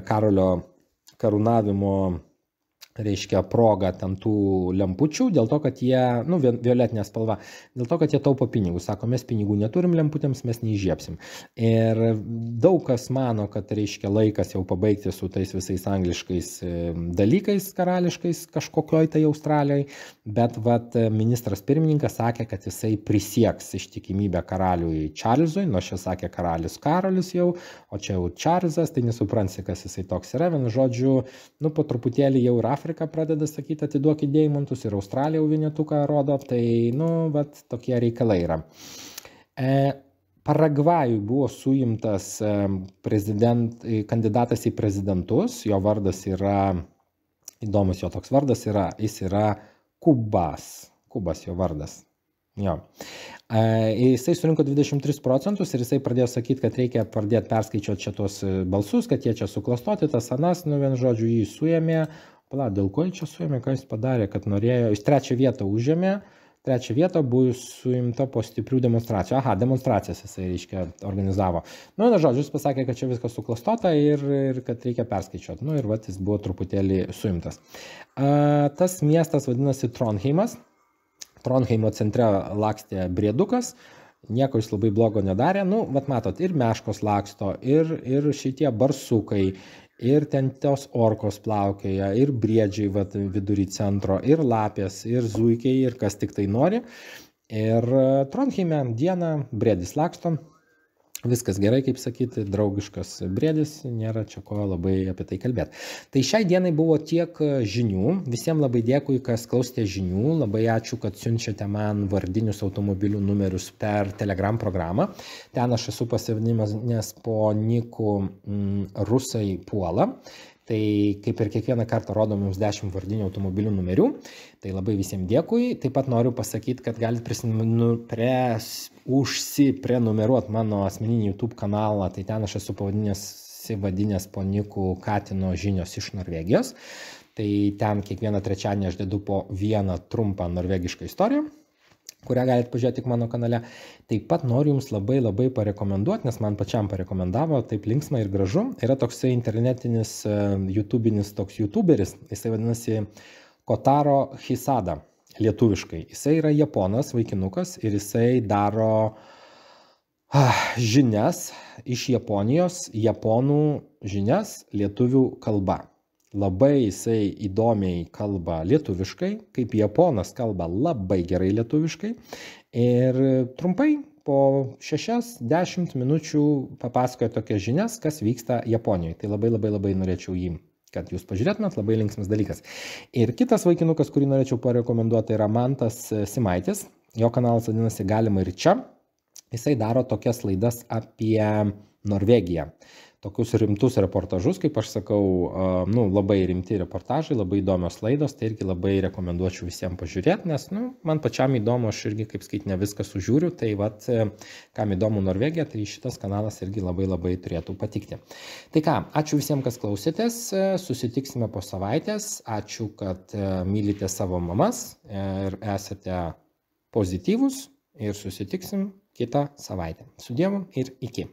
S1: Karolio karūnavimo, reiškia, proga ten tų lempučių, dėl to, kad jie, nu, violetinė spalva, dėl to, kad jie taupo pinigus. Sako, mes pinigų neturim lemputėms, mes neįžiebsim. Ir daug kas mano, kad, reiškia, laikas jau pabaigti su tais visais angliškais dalykais karališkais kažkokioj tai Australijoje, bet vat ministras pirmininkas sakė, kad jisai prisieks ištikimybę karaliui Čarlzui, nors čia sakė karalius Karolis jau, o čia jau Čarlzas, tai nesupransi, kas jisai toks yra. Vienu žodžiu, nu, po truputėlį jau ir Afrika pradeda sakyti, atiduokit deimantus, ir Australija jau vienetuką rodo, tai, nu, vat tokie reikalai yra. Paragvajui buvo suimtas kandidatas į prezidentus, jo vardas yra, įdomus jo toks vardas yra, jis yra Kubas jo vardas. Jo. Jisai surinko 23% ir jisai pradėjo sakyti, kad reikia pradėti perskaičiuoti čia tuos balsus, kad jie čia suklastoti, tas anas, nu, vien žodžiu, jį suėmė. Pala, dėl ko jį čia suėmė, ką jis padarė, kad norėjo, jis 3. vietą užėmė, 3. vietą buvo suimta po stiprių demonstracijų. Aha, demonstracijas jisai, reiškia, organizavo. Nu, na, žodžiu, jis pasakė, kad čia viskas suklastota ir kad reikia perskaičiuoti. Nu, ir vat jis buvo truputėlį suimtas. Tas miestas vadinasi Trondheimas. Trondheimo centre lakstė briedukas, nieko jis labai blogo nedarė. Nu, vat matot, ir meškos laksto, ir šitie barsukai, ir ten tos orkos plaukioja, ir briedžiai vat vidury centro, ir lapės, ir zuikiai, ir kas tik tai nori. Ir Trondheime dieną briedis laksto, viskas gerai, kaip sakyti, draugiškas briedis, nėra čia ko labai apie tai kalbėti. Tai šiai dienai buvo tiek žinių, visiems labai dėkui, kas klausėte žinių, labai ačiū, kad siunčiate man vardinius automobilių numerius per Telegram programą. Ten aš esu pasivadinęs po niku Rusai puola. Tai kaip ir kiekvieną kartą rodom jums 10 vardinių automobilių numerių. Tai labai visiems dėkui. Taip pat noriu pasakyti, kad galite užsiprenumeruoti mano asmeninį YouTube kanalą. Tai ten aš esu pavadinęs po niku Katino žinios iš Norvegijos. Tai ten kiekvieną trečiadienį aš dedu po vieną trumpą norvegišką istoriją, kurią galite pažiūrėti tik mano kanale. Taip pat noriu jums labai labai parekomenduoti, nes man pačiam parekomendavo, taip linksma ir gražu. Yra toksai internetinis, YouTubinis toks YouTuberis, jisai vadinasi Kotaro Hisada, lietuviškai. Jisai yra japonas, vaikinukas, ir jisai daro žinias iš Japonijos, japonų žinias lietuvių kalba. Labai jisai įdomiai kalba lietuviškai, kaip japonas kalba labai gerai lietuviškai. Ir trumpai po 6-10 minučių papasakoja tokias žinias, kas vyksta Japonijoje. Tai labai labai labai norėčiau jį kad jūs pažiūrėtumėt, labai linksmas dalykas. Ir kitas vaikinukas, kurį norėčiau parekomenduoti, yra Mantas Simaitis. Jo kanalas vadinasi Galima ir čia. Jisai daro tokias laidas apie Norvegiją. Tokius rimtus reportažus, kaip aš sakau, labai rimti reportažai, labai įdomios laidos, tai irgi labai rekomenduočiau visiems pažiūrėti, nes man pačiam įdomu, aš irgi, kaip skaityti, ne viską sužiūriu, tai kam įdomu Norvegija, tai šitas kanalas irgi labai turėtų patikti. Tai ką, ačiū visiems, kas klausėtės, susitiksime po savaitės, ačiū, kad mylite savo mamas ir esate pozityvus ir susitiksim kitą savaitę. Su Dievu ir iki.